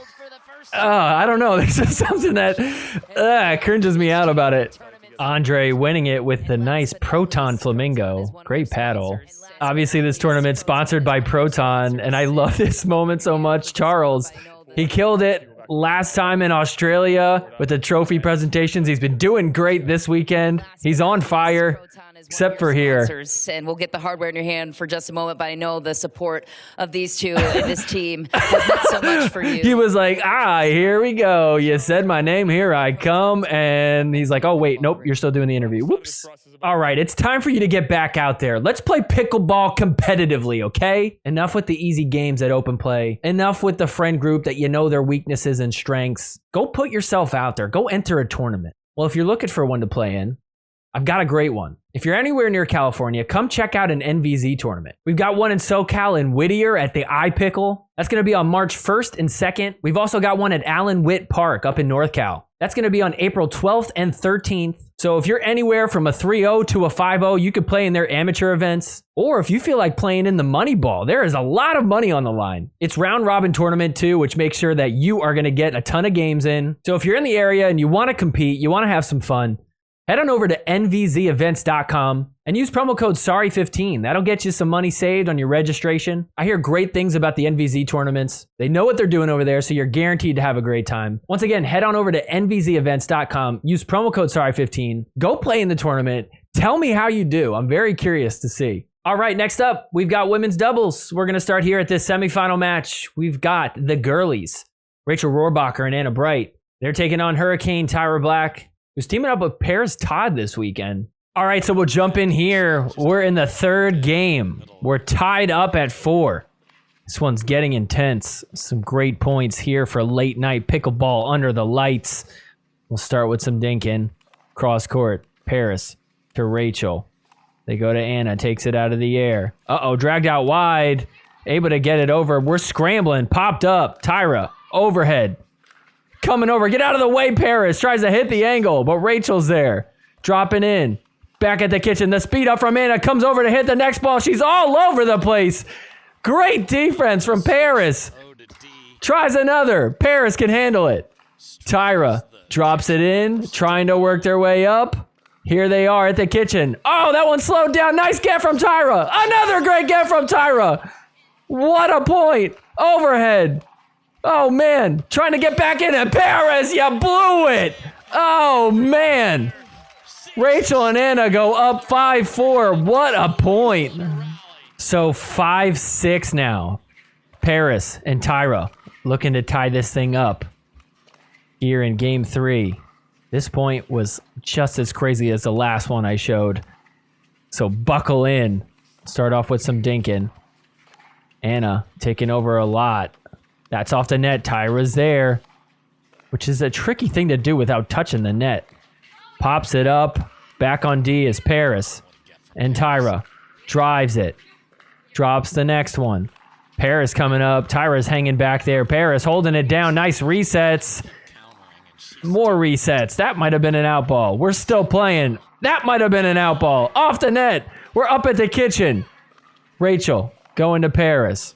S1: I don't know. There's just something that cringes me out about it. Andrei winning it with the nice Proton Flamingo. Great paddle. Obviously, this tournament sponsored by Proton, and I love this moment so much. Charles, he killed it last time in Australia with the trophy presentations. He's been doing great this weekend. He's on fire. Except for here.
S9: And we'll get the hardware in your hand for just a moment, but I know the support of these two and this team has meant so much for you.
S1: He was like, here we go. You said my name, here I come. And he's like, oh, wait, nope, you're still doing the interview. Whoops. All right, it's time for you to get back out there. Let's play pickleball competitively, okay? Enough with the easy games at Open Play. Enough with the friend group that you know their weaknesses and strengths. Go put yourself out there. Go enter a tournament. Well, if you're looking for one to play in, I've got a great one. If you're anywhere near California, come check out an NVZ tournament. We've got one in SoCal in Whittier at the iPickle. That's going to be on March 1st and 2nd. We've also got one at Allen Witt Park up in North Cal. That's going to be on April 12th and 13th. So if you're anywhere from a 3-0 to a 5-0, you could play in their amateur events. Or if you feel like playing in the money ball, there is a lot of money on the line. It's round robin tournament too, which makes sure that you are going to get a ton of games in. So if you're in the area and you want to compete, you want to have some fun, Head on over to nvzevents.com and use promo code SORRY15. That'll get you some money saved on your registration. I hear great things about the NVZ tournaments. They know what they're doing over there, so you're guaranteed to have a great time. Once again, head on over to nvzevents.com, use promo code SORRY15, go play in the tournament. Tell me how you do. I'm very curious to see. All right, next up, we've got women's doubles. We're going to start here at this semifinal match. We've got the girlies, Rachel Rohrabacher and Anna Bright. They're taking on Hurricane Tyra Black, who's teaming up with Parris Todd this weekend. All right, so we'll jump in here. We're in the third game. We're tied up at 4. This one's getting intense. Some great points here for late night pickleball under the lights. We'll start with some dinking. Cross court, Parris to Rachel. They go to Anna, takes it out of the air. Uh-oh, dragged out wide. Able to get it over. We're scrambling. Popped up. Tyra, overhead. Coming over. Get out of the way, Parris. Tries to hit the angle, but Rachel's there. Dropping in. Back at the kitchen. The speed up from Anna. Comes over to hit the next ball. She's all over the place. Great defense from Parris. Tries another. Parris can handle it. Tyra drops it in. Trying to work their way up. Here they are at the kitchen. Oh, that one slowed down. Nice get from Tyra. Another great get from Tyra. What a point. Overhead. Oh, man. Trying to get back in it. Parris, you blew it. Oh, man. Rachel and Anna go up 5-4. What a point. So 5-6 now. Parris and Tyra looking to tie this thing up here in game 3. This point was just as crazy as the last one I showed. So buckle in. Start off with some dinking. Anna taking over a lot. That's off the net. Tyra's there, which is a tricky thing to do without touching the net. Pops it up. Back on D is Parris. And Tyra drives it. Drops the next one. Parris coming up. Tyra's hanging back there. Parris holding it down. Nice resets. More resets. That might have been an out ball. We're still playing. That might have been an out ball. Off the net. We're up at the kitchen. Rachel going to Parris.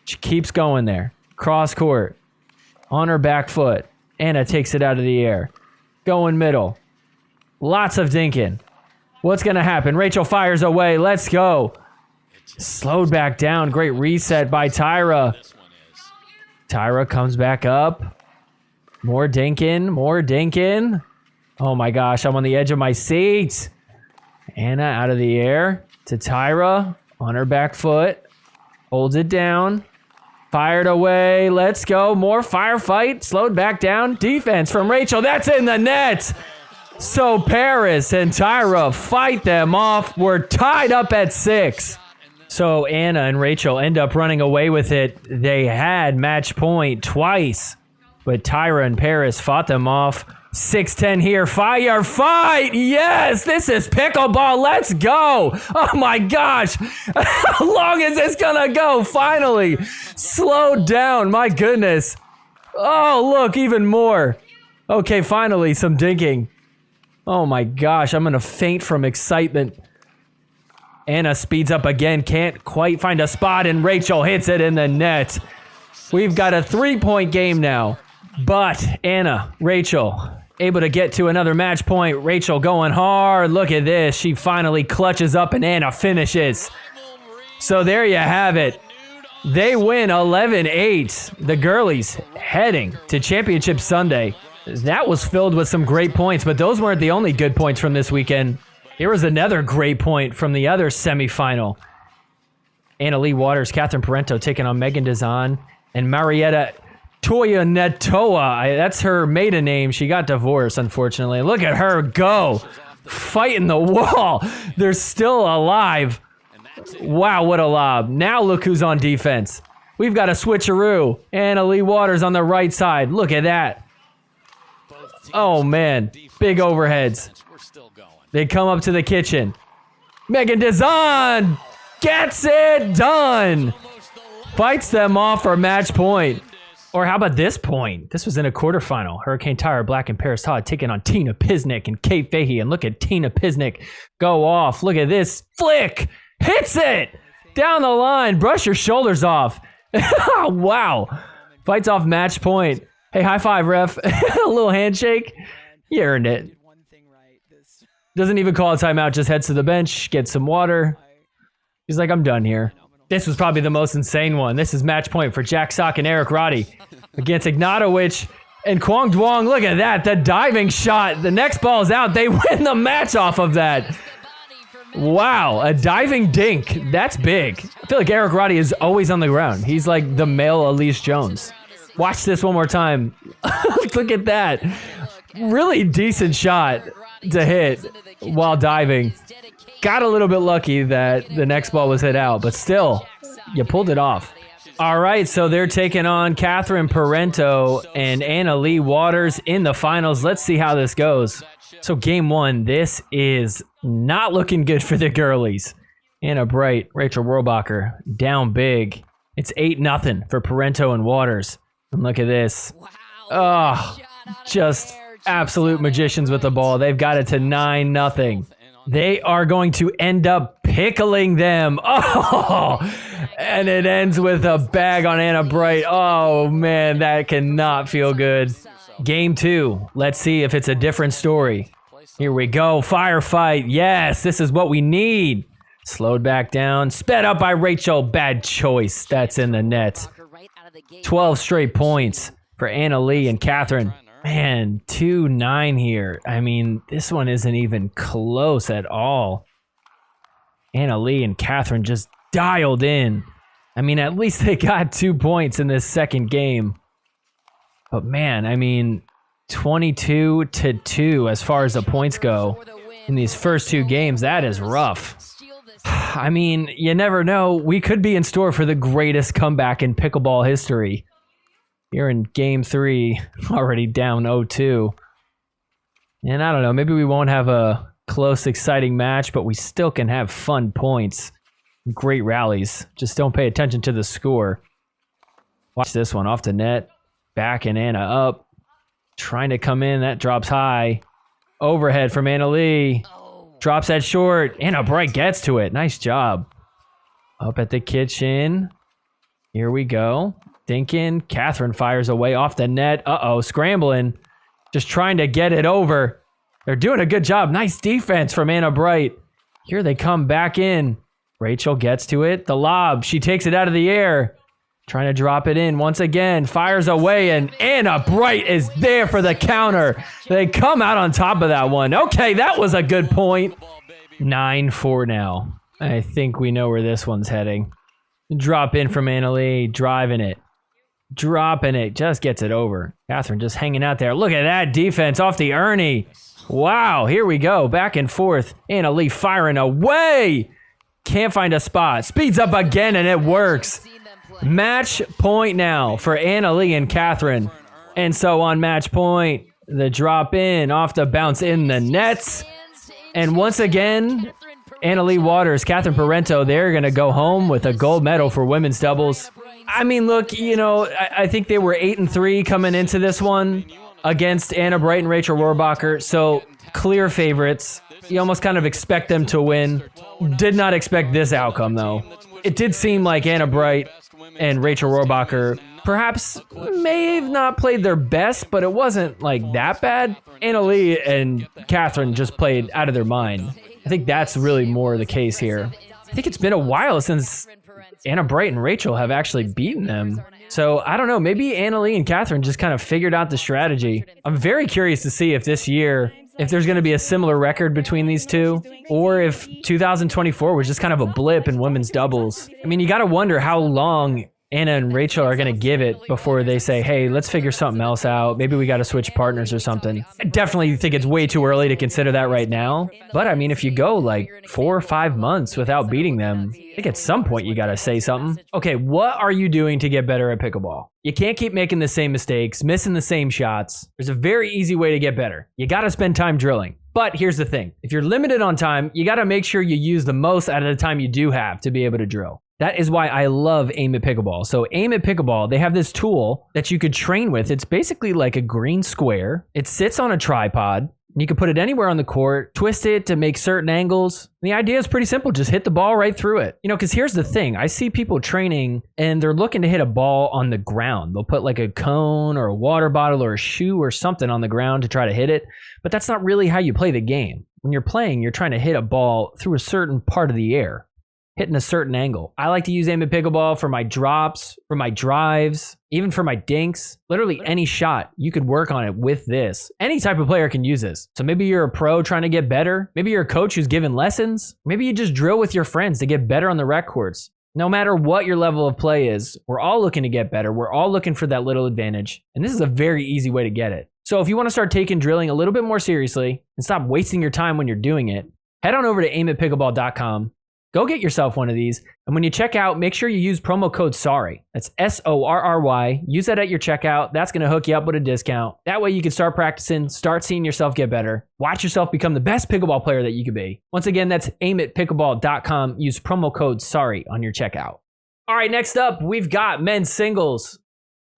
S1: She keeps going there. Cross court. On her back foot. Anna takes it out of the air. Going middle. Lots of dinking. What's going to happen? Rachel fires away. Let's go. Slowed back down. Great reset by Tyra. Tyra comes back up. More dinking. More dinking. Oh my gosh. I'm on the edge of my seat. Anna out of the air to Tyra. On her back foot. Holds it down. Fired away. Let's go. More firefight. Slowed back down. Defense from Rachel. That's in the net. So Parris and Tyra fight them off. We're tied up at 6. So Anna and Rachel end up running away with it. They had match point twice, but Tyra and Parris fought them off. 6-10 here. Fight. Yes, this is pickleball. Let's go. Oh my gosh. How long is this gonna go? Finally. Slowed down. My goodness. Oh, look, even more. Okay, finally, some dinking. Oh my gosh, I'm gonna faint from excitement. Anna speeds up again, can't quite find a spot, and Rachel hits it in the net. We've got a 3-point game now, but Anna, Rachel, able to get to another match point. Rachel going hard. Look at this. She finally clutches up, and Anna finishes. So there you have it. They win 11-8. The girlies heading to Championship Sunday. That was filled with some great points, but those weren't the only good points from this weekend. Here was another great point from the other semifinal. Anna Leigh Waters, Catherine Parenteau taking on Meghan Dizon, and Marietta Tuionetoa. That's her maiden name. She got divorced, unfortunately. Look at her go. Fighting the wall. They're still alive. Wow, what a lob. Now look who's on defense. We've got a switcheroo. Anna Leigh Waters on the right side. Look at that. Oh, man. Big overheads. They come up to the kitchen. Meghan Dizon gets it done. Fights them off for match point. Or how about this point? This was in a quarterfinal. Hurricane Tyra Black and Parris Todd taking on Tina Pisnik and Kate Fahey. And look at Tina Pisnik go off. Look at this flick. Hits it. Down the line. Brush your shoulders off. Wow. Fights off match point. Hey, high five, ref. A little handshake. You earned it. Doesn't even call a timeout, just heads to the bench, gets some water. He's like, I'm done here. This was probably the most insane one. This is match point for Jack Sock and Eric Roddy against Ignatowicz and Kwang Duong. Look at that, the diving shot. The next ball is out. They win the match off of that. Wow, a diving dink. That's big. I feel like Eric Roddy is always on the ground. He's like the male Elise Jones. Watch this one more time. Look at that. Really decent shot to hit while diving. Got a little bit lucky that the next ball was hit out, but still, you pulled it off. All right, so they're taking on Kaitlyn Parenteau and Anna Leigh Waters in the finals. Let's see how this goes. So game one, this is not looking good for the girlies. Anna Bright, Rachel Rohrabacher down big. It's 8-0 for Parenteau and Waters. And look at this. Oh, just absolute magicians with the ball. They've got it to 9-0. They are going to end up pickling them. Oh, and it ends with a bag on Anna Bright. Oh, man, that cannot feel good. Game two. Let's see if it's a different story. Here we go. Firefight. Yes, this is what we need. Slowed back down. Sped up by Rachel. Bad choice. That's in the net. 12 straight points for Anna Leigh and Kaitlyn. Man, 2-9 here. I mean, this one isn't even close at all. Anna Leigh and Kaitlyn just dialed in. I mean, at least they got 2 points in this second game. But man, I mean, 22-2 as far as the points go in these first 2 games. That is rough. I mean, you never know. We could be in store for the greatest comeback in pickleball history. Here in game 3, already down 0-2. And I don't know, maybe we won't have a close, exciting match, but we still can have fun points. Great rallies. Just don't pay attention to the score. Watch this one off the net. Back and Anna up. Trying to come in. That drops high. Overhead from Anna Leigh. Drops that short. Anna Bright gets to it. Nice job. Up at the kitchen. Here we go. Dinkin. Kaitlyn fires away off the net. Uh-oh. Scrambling. Just trying to get it over. They're doing a good job. Nice defense from Anna Bright. Here they come back in. Rachel gets to it. The lob. She takes it out of the air. Trying to drop it in once again. Fires away, and Anna Bright is there for the counter. They come out on top of that one. Okay, that was a good point. 9-4 now. I think we know where this one's heading. Drop in from Anna Leigh. Driving it. Dropping it. Just gets it over. Kaitlyn just hanging out there. Look at that defense off the Ernie. Wow, here we go. Back and forth. Anna Leigh firing away. Can't find a spot. Speeds up again, and it works. Match point now for Anna Leigh and Kaitlyn. And so on match point, the drop in, off the bounce in the nets. And once again, Anna Leigh Waters, Kaitlyn Parenteau, they're going to go home with a gold medal for women's doubles. I mean, look, you know, I think they were 8-3 coming into this one against Anna Bright and Rachel Rohrabacher. So clear favorites. You almost kind of expect them to win. Did not expect this outcome, though. It did seem like Anna Bright and Rachel Rohrabacher perhaps may have not played their best, but it wasn't like that bad. Anna Leigh and Kaitlyn just played out of their mind. I think that's really more the case here. I think it's been a while since Anna Bright and Rachel have actually beaten them. So I don't know, maybe Anna Leigh and Kaitlyn just kind of figured out the strategy. I'm very curious to see if this year, if there's going to be a similar record between these two, or if 2024 was just kind of a blip in women's doubles. I mean, you got to wonder how long Anna and Rachel are going to give it before they say, hey, let's figure something else out. Maybe we got to switch partners or something. I definitely think it's way too early to consider that right now. But I mean, if you go like 4 or 5 months without beating them, I think at some point you got to say something. Okay, what are you doing to get better at pickleball? You can't keep making the same mistakes, missing the same shots. There's a very easy way to get better. You got to spend time drilling. But here's the thing. If you're limited on time, you got to make sure you use the most out of the time you do have to be able to drill. That is why I love Aim at Pickleball. So Aim at Pickleball, they have this tool that you could train with. It's basically like a green square. It sits on a tripod. You can put it anywhere on the court, twist it to make certain angles. The idea is pretty simple. Just hit the ball right through it. You know, because here's the thing. I see people training and they're looking to hit a ball on the ground. They'll put like a cone or a water bottle or a shoe or something on the ground to try to hit it. But that's not really how you play the game. when you're playing, you're trying to hit a ball through a certain part of the air, hitting a certain angle. I like to use Aim at Pickleball for my drops, for my drives, even for my dinks. Literally any shot, you could work on it with this. Any type of player can use this. So maybe you're a pro trying to get better. Maybe you're a coach who's giving lessons. Maybe you just drill with your friends to get better on the rec courts. No matter what your level of play is, we're all looking to get better. We're all looking for that little advantage. And this is a very easy way to get it. So if you want to start taking drilling a little bit more seriously and stop wasting your time when you're doing it, head on over to aimatpickleball.com. Go get yourself one of these. And when you check out, make sure you use promo code SORRY. That's SORRY. Use that at your checkout. That's going to hook you up with a discount. That way you can start practicing, start seeing yourself get better. Watch yourself become the best pickleball player that you could be. Once again, that's aimatpickleball.com. Use promo code SORRY on your checkout. All right, next up, we've got men's singles.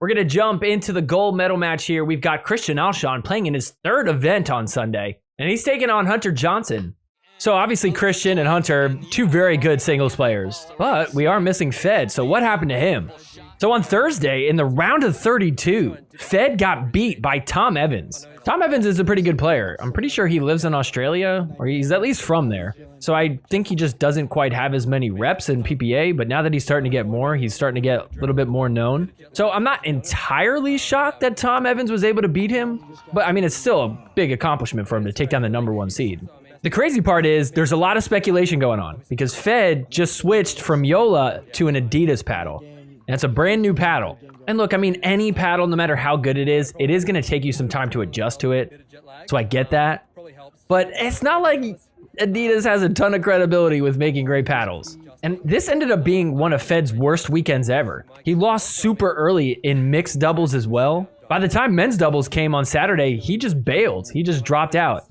S1: We're going to jump into the gold medal match here. We've got Christian Alshon playing in his third event on Sunday, and he's taking on Hunter Johnson. So obviously Christian and Hunter, two very good singles players, but we are missing Fed. So what happened to him? So on Thursday in the round of 32, Fed got beat by Tom Evans. Tom Evans is a pretty good player. I'm pretty sure he lives in Australia, or he's at least from there. So I think he just doesn't quite have as many reps in PPA, but now that he's starting to get more, he's starting to get a little bit more known. So I'm not entirely shocked that Tom Evans was able to beat him, but I mean, it's still a big accomplishment for him to take down the #1 seed. The crazy part is there's a lot of speculation going on because Fed just switched from Yola to an Adidas paddle. And it's a brand new paddle. And look, I mean, any paddle, no matter how good it is going to take you some time to adjust to it. So I get that. But it's not like Adidas has a ton of credibility with making great paddles. And this ended up being one of Fed's worst weekends ever. He lost super early in mixed doubles as well. By the time men's doubles came on Saturday, he just bailed. He just dropped out.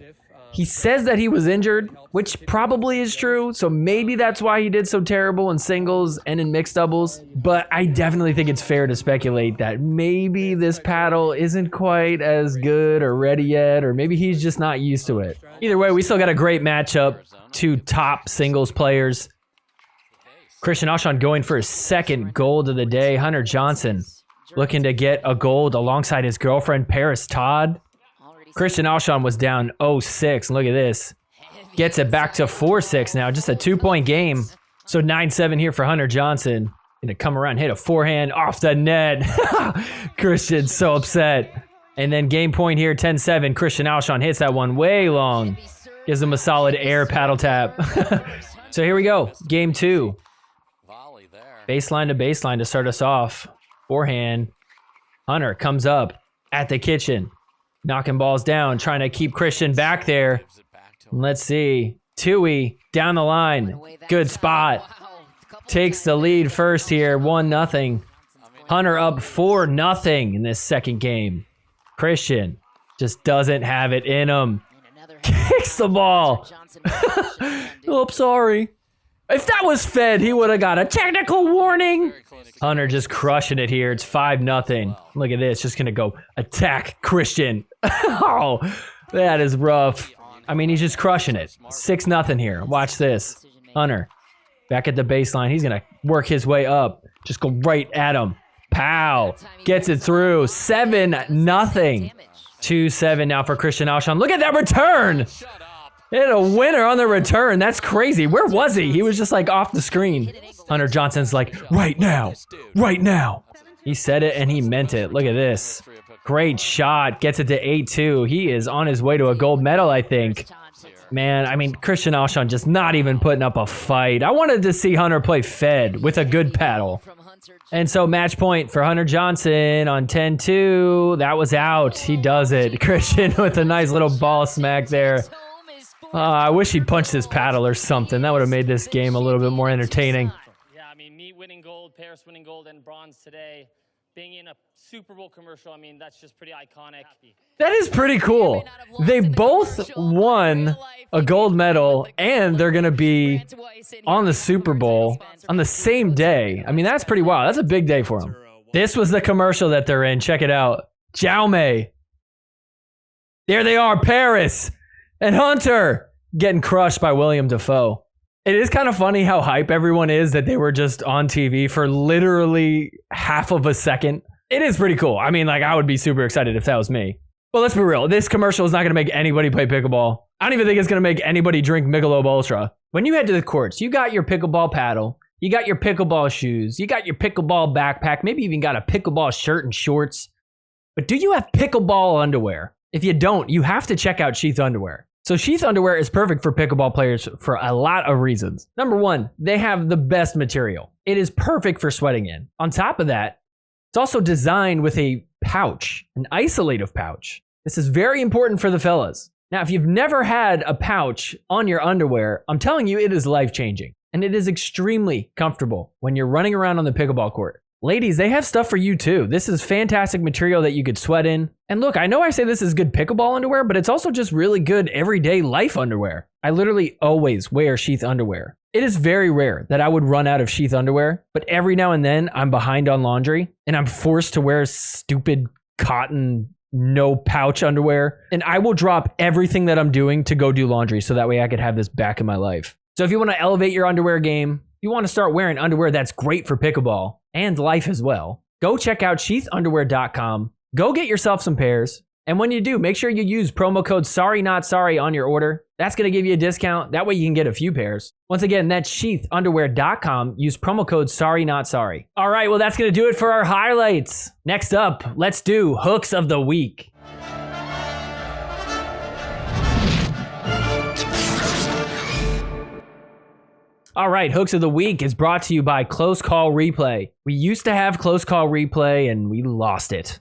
S1: He says that he was injured, which probably is true, so maybe that's why he did so terrible in singles and in mixed doubles. But I definitely think it's fair to speculate that maybe this paddle isn't quite as good or ready yet, or maybe he's just not used to it. Either way, we still got a great matchup. Two top singles players. Christian Alshon going for his second gold of the day. Hunter Johnson looking to get a gold alongside his girlfriend, Parris Todd. Christian Alshon was down 0-6. Look at this. Gets it back to 4-6 now. Just a 2-point game. So 9-7 here for Hunter Johnson. Gonna come around, hit a forehand off the net. Christian's so upset. And then game point here, 10-7. Christian Alshon hits that one way long. Gives him a solid air paddle tap. So here we go. Game 2. Baseline to baseline to start us off. Forehand. Hunter comes up at the kitchen. Knocking balls down, trying to keep Christian back there. Let's see. Tui down the line. Good spot. Takes the lead first here, 1-0. Hunter up 4-0 in this second game. Christian just doesn't have it in him. Kicks the ball. Oh, sorry. If that was Fed, he would have got a technical warning. Hunter just crushing it here. It's 5-0. Look at this. Just going to go attack Christian. Oh, that is rough. I mean, he's just crushing it. 6-0 here. Watch this. Hunter back at the baseline. He's going to work his way up. Just go right at him. Pow. Gets it through. 7-0. 2-7 now for Christian Alshon. Look at that return. Hit a winner on the return. That's crazy. Where was he? He was just like off the screen. Hunter Johnson's like, right now. Right now. He said it and he meant it. Look at this. Great shot. Gets it to 8-2. He is on his way to a gold medal, I think. Man, I mean, Christian Alshon just not even putting up a fight. I wanted to see Hunter play Fed with a good paddle. And so match point for Hunter Johnson on 10-2. That was out. He does it. Christian with a nice little ball smack there. I wish he'd punched his paddle or something. That would have made this game a little bit more entertaining.
S10: Yeah, I mean, me winning gold, Parris winning gold and bronze today, being in a Super Bowl commercial, I mean, that's just pretty iconic.
S1: That is pretty cool. They both won a gold medal, and they're going to be on the Super Bowl on the same day. I mean, that's pretty wild. That's a big day for them. This was the commercial that they're in. Check it out. Jaume. There they are, Parris and Hunter getting crushed by William Dafoe. It is kind of funny how hype everyone is that they were just on TV for literally half of a second. It is pretty cool. I mean, like, I would be super excited if that was me. Well, let's be real. This commercial is not going to make anybody play pickleball. I don't even think it's going to make anybody drink Michelob Ultra. When you head to the courts, you got your pickleball paddle, you got your pickleball shoes, you got your pickleball backpack, maybe even got a pickleball shirt and shorts. But do you have pickleball underwear? If you don't, you have to check out Sheath Underwear. So Sheath Underwear is perfect for pickleball players for a lot of reasons. Number one, they have the best material. It is perfect for sweating in. On top of that, it's also designed with a pouch, an isolative pouch. This is very important for the fellas. Now, if you've never had a pouch on your underwear, I'm telling you, it is life-changing. And it is extremely comfortable when you're running around on the pickleball court. Ladies, they have stuff for you too. This is fantastic material that you could sweat in. And look, I know I say this is good pickleball underwear, but it's also just really good everyday life underwear. I literally always wear Sheath Underwear. It is very rare that I would run out of Sheath Underwear, but every now and then I'm behind on laundry and I'm forced to wear stupid cotton no pouch underwear, and I will drop everything that I'm doing to go do laundry so that way I could have this back in my life. So if you want to elevate your underwear game, you want to start wearing underwear that's great for pickleball and life as well, go check out sheathunderwear.com. Go get yourself some pairs. And when you do, make sure you use promo code SORRYNOTSORRY on your order. That's going to give you a discount. That way you can get a few pairs. Once again, that's sheathunderwear.com. Use promo code SORRYNOTSORRY. All right, well, that's going to do it for our highlights. Next up, let's do Hooks of the Week. All right, Hooks of the Week is brought to you by Close Call Replay. We used to have Close Call Replay and we lost it.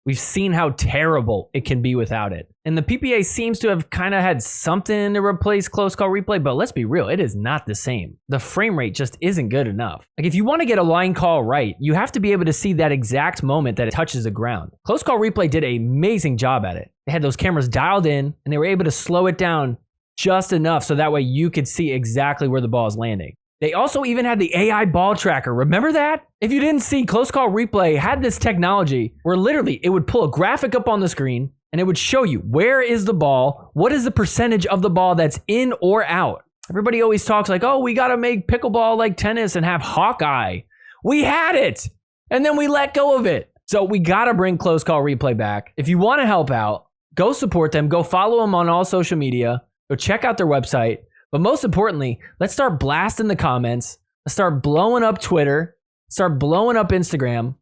S1: We've seen how terrible it can be without it. And the PPA seems to have kind of had something to replace Close Call Replay, but let's be real, it is not the same. The frame rate just isn't good enough. Like if you want to get a line call right, you have to be able to see that exact moment that it touches the ground. Close Call Replay did an amazing job at it. They had those cameras dialed in and they were able to slow it down just enough so that way you could see exactly where the ball is landing. They also even had the AI ball tracker. Remember that? If you didn't see, Close Call Replay had this technology where literally it would pull a graphic up on the screen and it would show you where is the ball, what is the percentage of the ball that's in or out. Everybody always talks like, oh, we got to make pickleball like tennis and have Hawkeye. We had it, and then we let go of it. So we got to bring Close Call Replay back. If you want to help out, go support them. Go follow them on all social media. Go check out their website. But most importantly, let's start blasting the comments. Let's start blowing up Twitter. Start blowing up Instagram.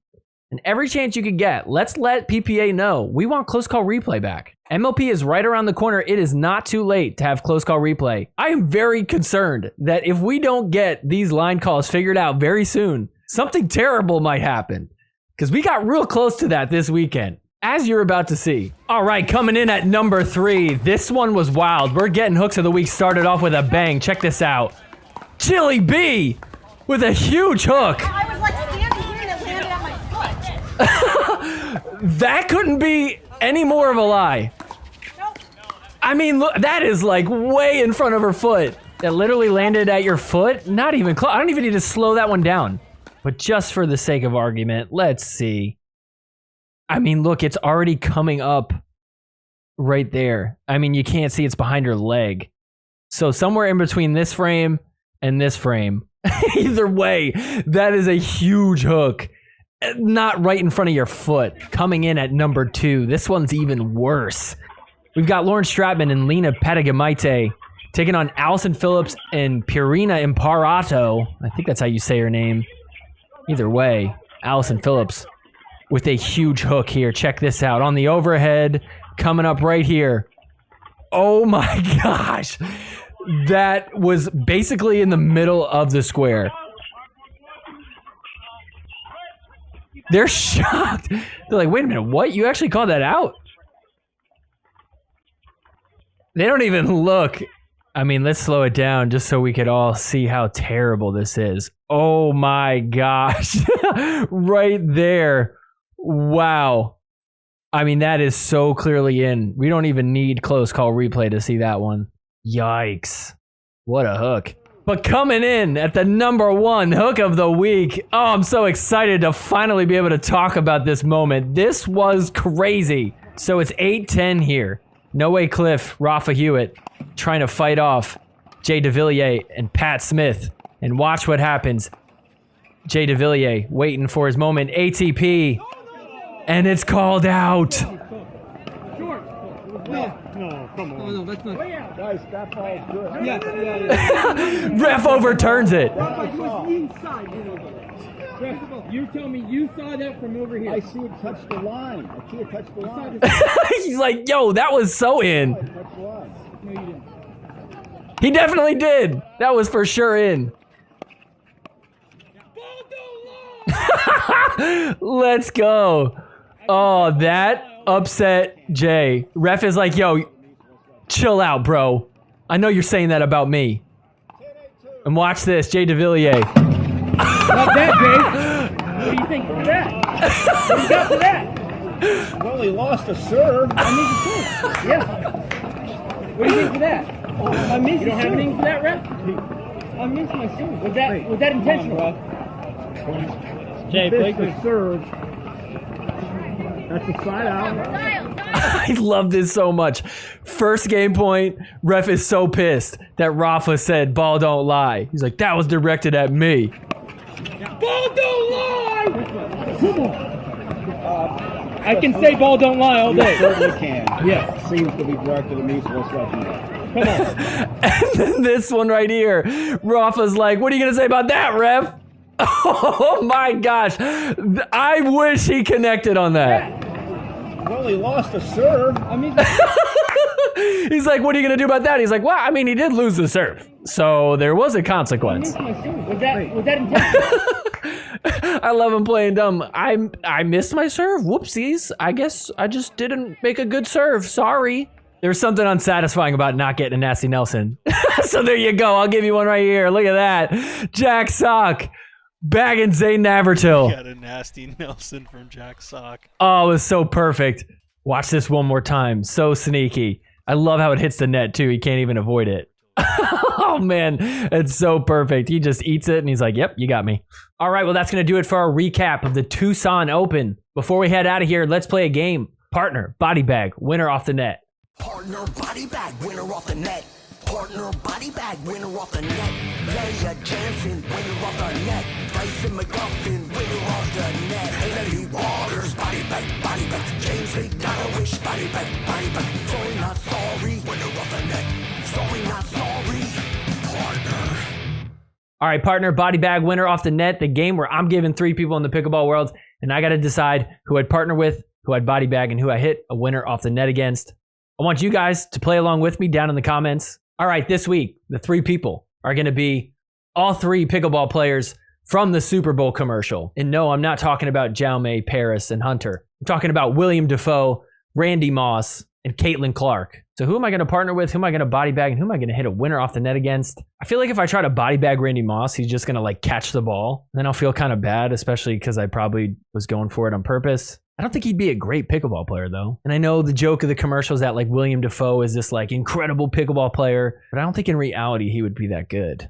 S1: And every chance you can get, let's let PPA know we want Close Call Replay back. MLP is right around the corner. It is not too late to have Close Call Replay. I am very concerned that if we don't get these line calls figured out very soon, something terrible might happen. Because we got real close to that this weekend, as you're about to see. All right, coming in at number 3. This one was wild. We're getting Hooks of the Week started off with a bang. Check this out. Chili B with a huge hook.
S11: I was like standing here and it landed on my foot.
S1: That couldn't be any more of a lie.
S11: Nope.
S1: I mean, look, that is like way in front of her foot. That literally landed at your foot? Not even close. I don't even need to slow that one down. But just for the sake of argument, let's see. I mean, look, it's already coming up right there. I mean, you can't see it's behind her leg. So somewhere in between this frame and this frame. Either way, that is a huge hook. Not right in front of your foot. Coming in at number 2. This one's even worse. We've got Lauren Stratman and Lena Patagamite taking on Alshon Phillips and Purina Imparato. I think that's how you say her name. Either way, Alshon Phillips with a huge hook here. Check this out. On the overhead, coming up right here. Oh my gosh. That was basically in the middle of the square. They're shocked. They're like, wait a minute, what? You actually called that out? They don't even look. I mean, let's slow it down just so we could all see how terrible this is. Oh my gosh. Right there. Wow. I mean, that is so clearly in. We don't even need Close Call Replay to see that one. Yikes. What a hook. But coming in at the number 1 hook of the week. Oh, I'm so excited to finally be able to talk about this moment. This was crazy. So it's 8-10 here. No Way Cliff, Rafa Hewitt trying to fight off Jay DeVilliers and Pat Smith. And watch what happens. Jay DeVilliers waiting for his moment. ATP. And it's called out.
S12: No, come on. No, that's not. Guys, that ball is good.
S1: Yeah. Ref overturns it.
S12: You tell me you saw that from over here. I see it touch the line. I see it touch the line.
S1: He's like, yo, that was so in.
S12: No, you didn't.
S1: He definitely did. That was for sure in. Let's go. Oh, that upset Jay. Ref is like, yo, chill out, bro. I know you're saying that about me. And watch this, Jay DeVilliers.
S12: Not that, Jay. What do you think for that? What do you got for that? Well, he lost a serve. I missed a serve. Yeah. What do you think for that? I missed you don't have anything for that, Ref? I missed my serve. Was that intentional? Jay, Blake the serve. That's a side out.
S1: I love this so much. First game point, ref is so pissed that Rafa said, ball don't lie. He's like, that was directed at me.
S12: Ball don't lie! Come on. I can say ball don't lie all day. You certainly can. Yes. Seems to be directed at me, so let's let you know. Come on.
S1: And then this one right here, Rafa's like, what are you going to say about that, ref? Oh my gosh. I wish he connected on that.
S12: Well, he lost a serve. I mean,
S1: he's like, what are you going to do about that? He's like, well, I mean, he did lose the serve. So there was a consequence.
S12: Was that intentional?
S1: I love him playing dumb. I missed my serve. Whoopsies. I guess I just didn't make a good serve. Sorry. There's something unsatisfying about not getting a nasty Nelson. So there you go. I'll give you one right here. Look at that. Jack Sock. Bagging Zane Navertil.
S13: Got a nasty Nelson from Jack Sock.
S1: Oh, it was so perfect. Watch this one more time. So sneaky. I love how it hits the net too. He can't even avoid it. Oh man, it's so perfect. He just eats it and he's like, yep, you got me. All right, well, that's going to do it for our recap of the Tucson Open. Before we head out of here, let's play a game. Partner, body bag, winner off the net.
S14: Partner, body bag, winner off the net. Partner, body bag, winner off the net. Leigh Jansen, winner off the net. Dyson McGuffin, winner off the net. Haley Waters, body bag, James McDonald, body bag. Sorry, not sorry, winner off the net. Sorry, not sorry, partner.
S1: All right, partner, body bag, winner off the net. The game where I'm giving 3 people in the pickleball world, and I got to decide who I'd partner with, who I'd body bag, and who I hit a winner off the net against. I want you guys to play along with me down in the comments. All right, this week, the 3 people are going to be all 3 pickleball players from the Super Bowl commercial. And no, I'm not talking about Jaume, Parris, and Hunter. I'm talking about William Dafoe, Randy Moss, and Kaitlyn Clark. So who am I going to partner with? Who am I going to body bag? And who am I going to hit a winner off the net against? I feel like if I try to body bag Randy Moss, he's just going to like catch the ball. And then I'll feel kind of bad, especially because I probably was going for it on purpose. I don't think he'd be a great pickleball player though. And I know the joke of the commercial is that like William Dafoe is this like incredible pickleball player, but I don't think in reality he would be that good.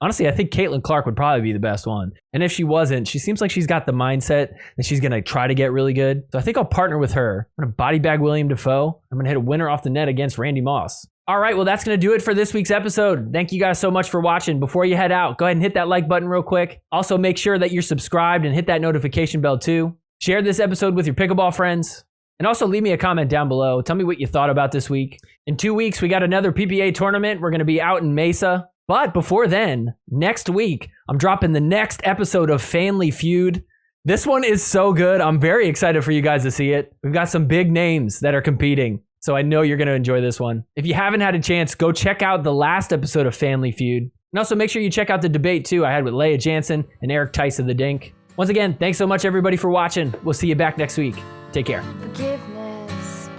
S1: Honestly, I think Kaitlyn Clark would probably be the best one. And if she wasn't, she seems like she's got the mindset that she's going to try to get really good. So I think I'll partner with her. I'm going to body bag William Dafoe. I'm going to hit a winner off the net against Randy Moss. All right, well, that's going to do it for this week's episode. Thank you guys so much for watching. Before you head out, go ahead and hit that like button real quick. Also, make sure that you're subscribed and hit that notification bell too. Share this episode with your pickleball friends. And also leave me a comment down below. Tell me what you thought about this week. In 2 weeks, we got another PPA tournament. We're going to be out in Mesa. But before then, next week, I'm dropping the next episode of Family Feud. This one is so good. I'm very excited for you guys to see it. We've got some big names that are competing. So I know you're going to enjoy this one. If you haven't had a chance, go check out the last episode of Family Feud. And also make sure you check out the debate too I had with Leigh Jansen and Eric Tice of the Dink. Once again, thanks so much everybody for watching. We'll see you back next week. Take care.
S3: Forgiveness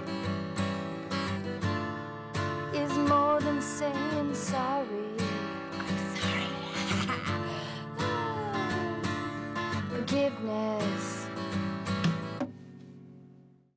S3: is more than saying sorry. I'm sorry. Forgiveness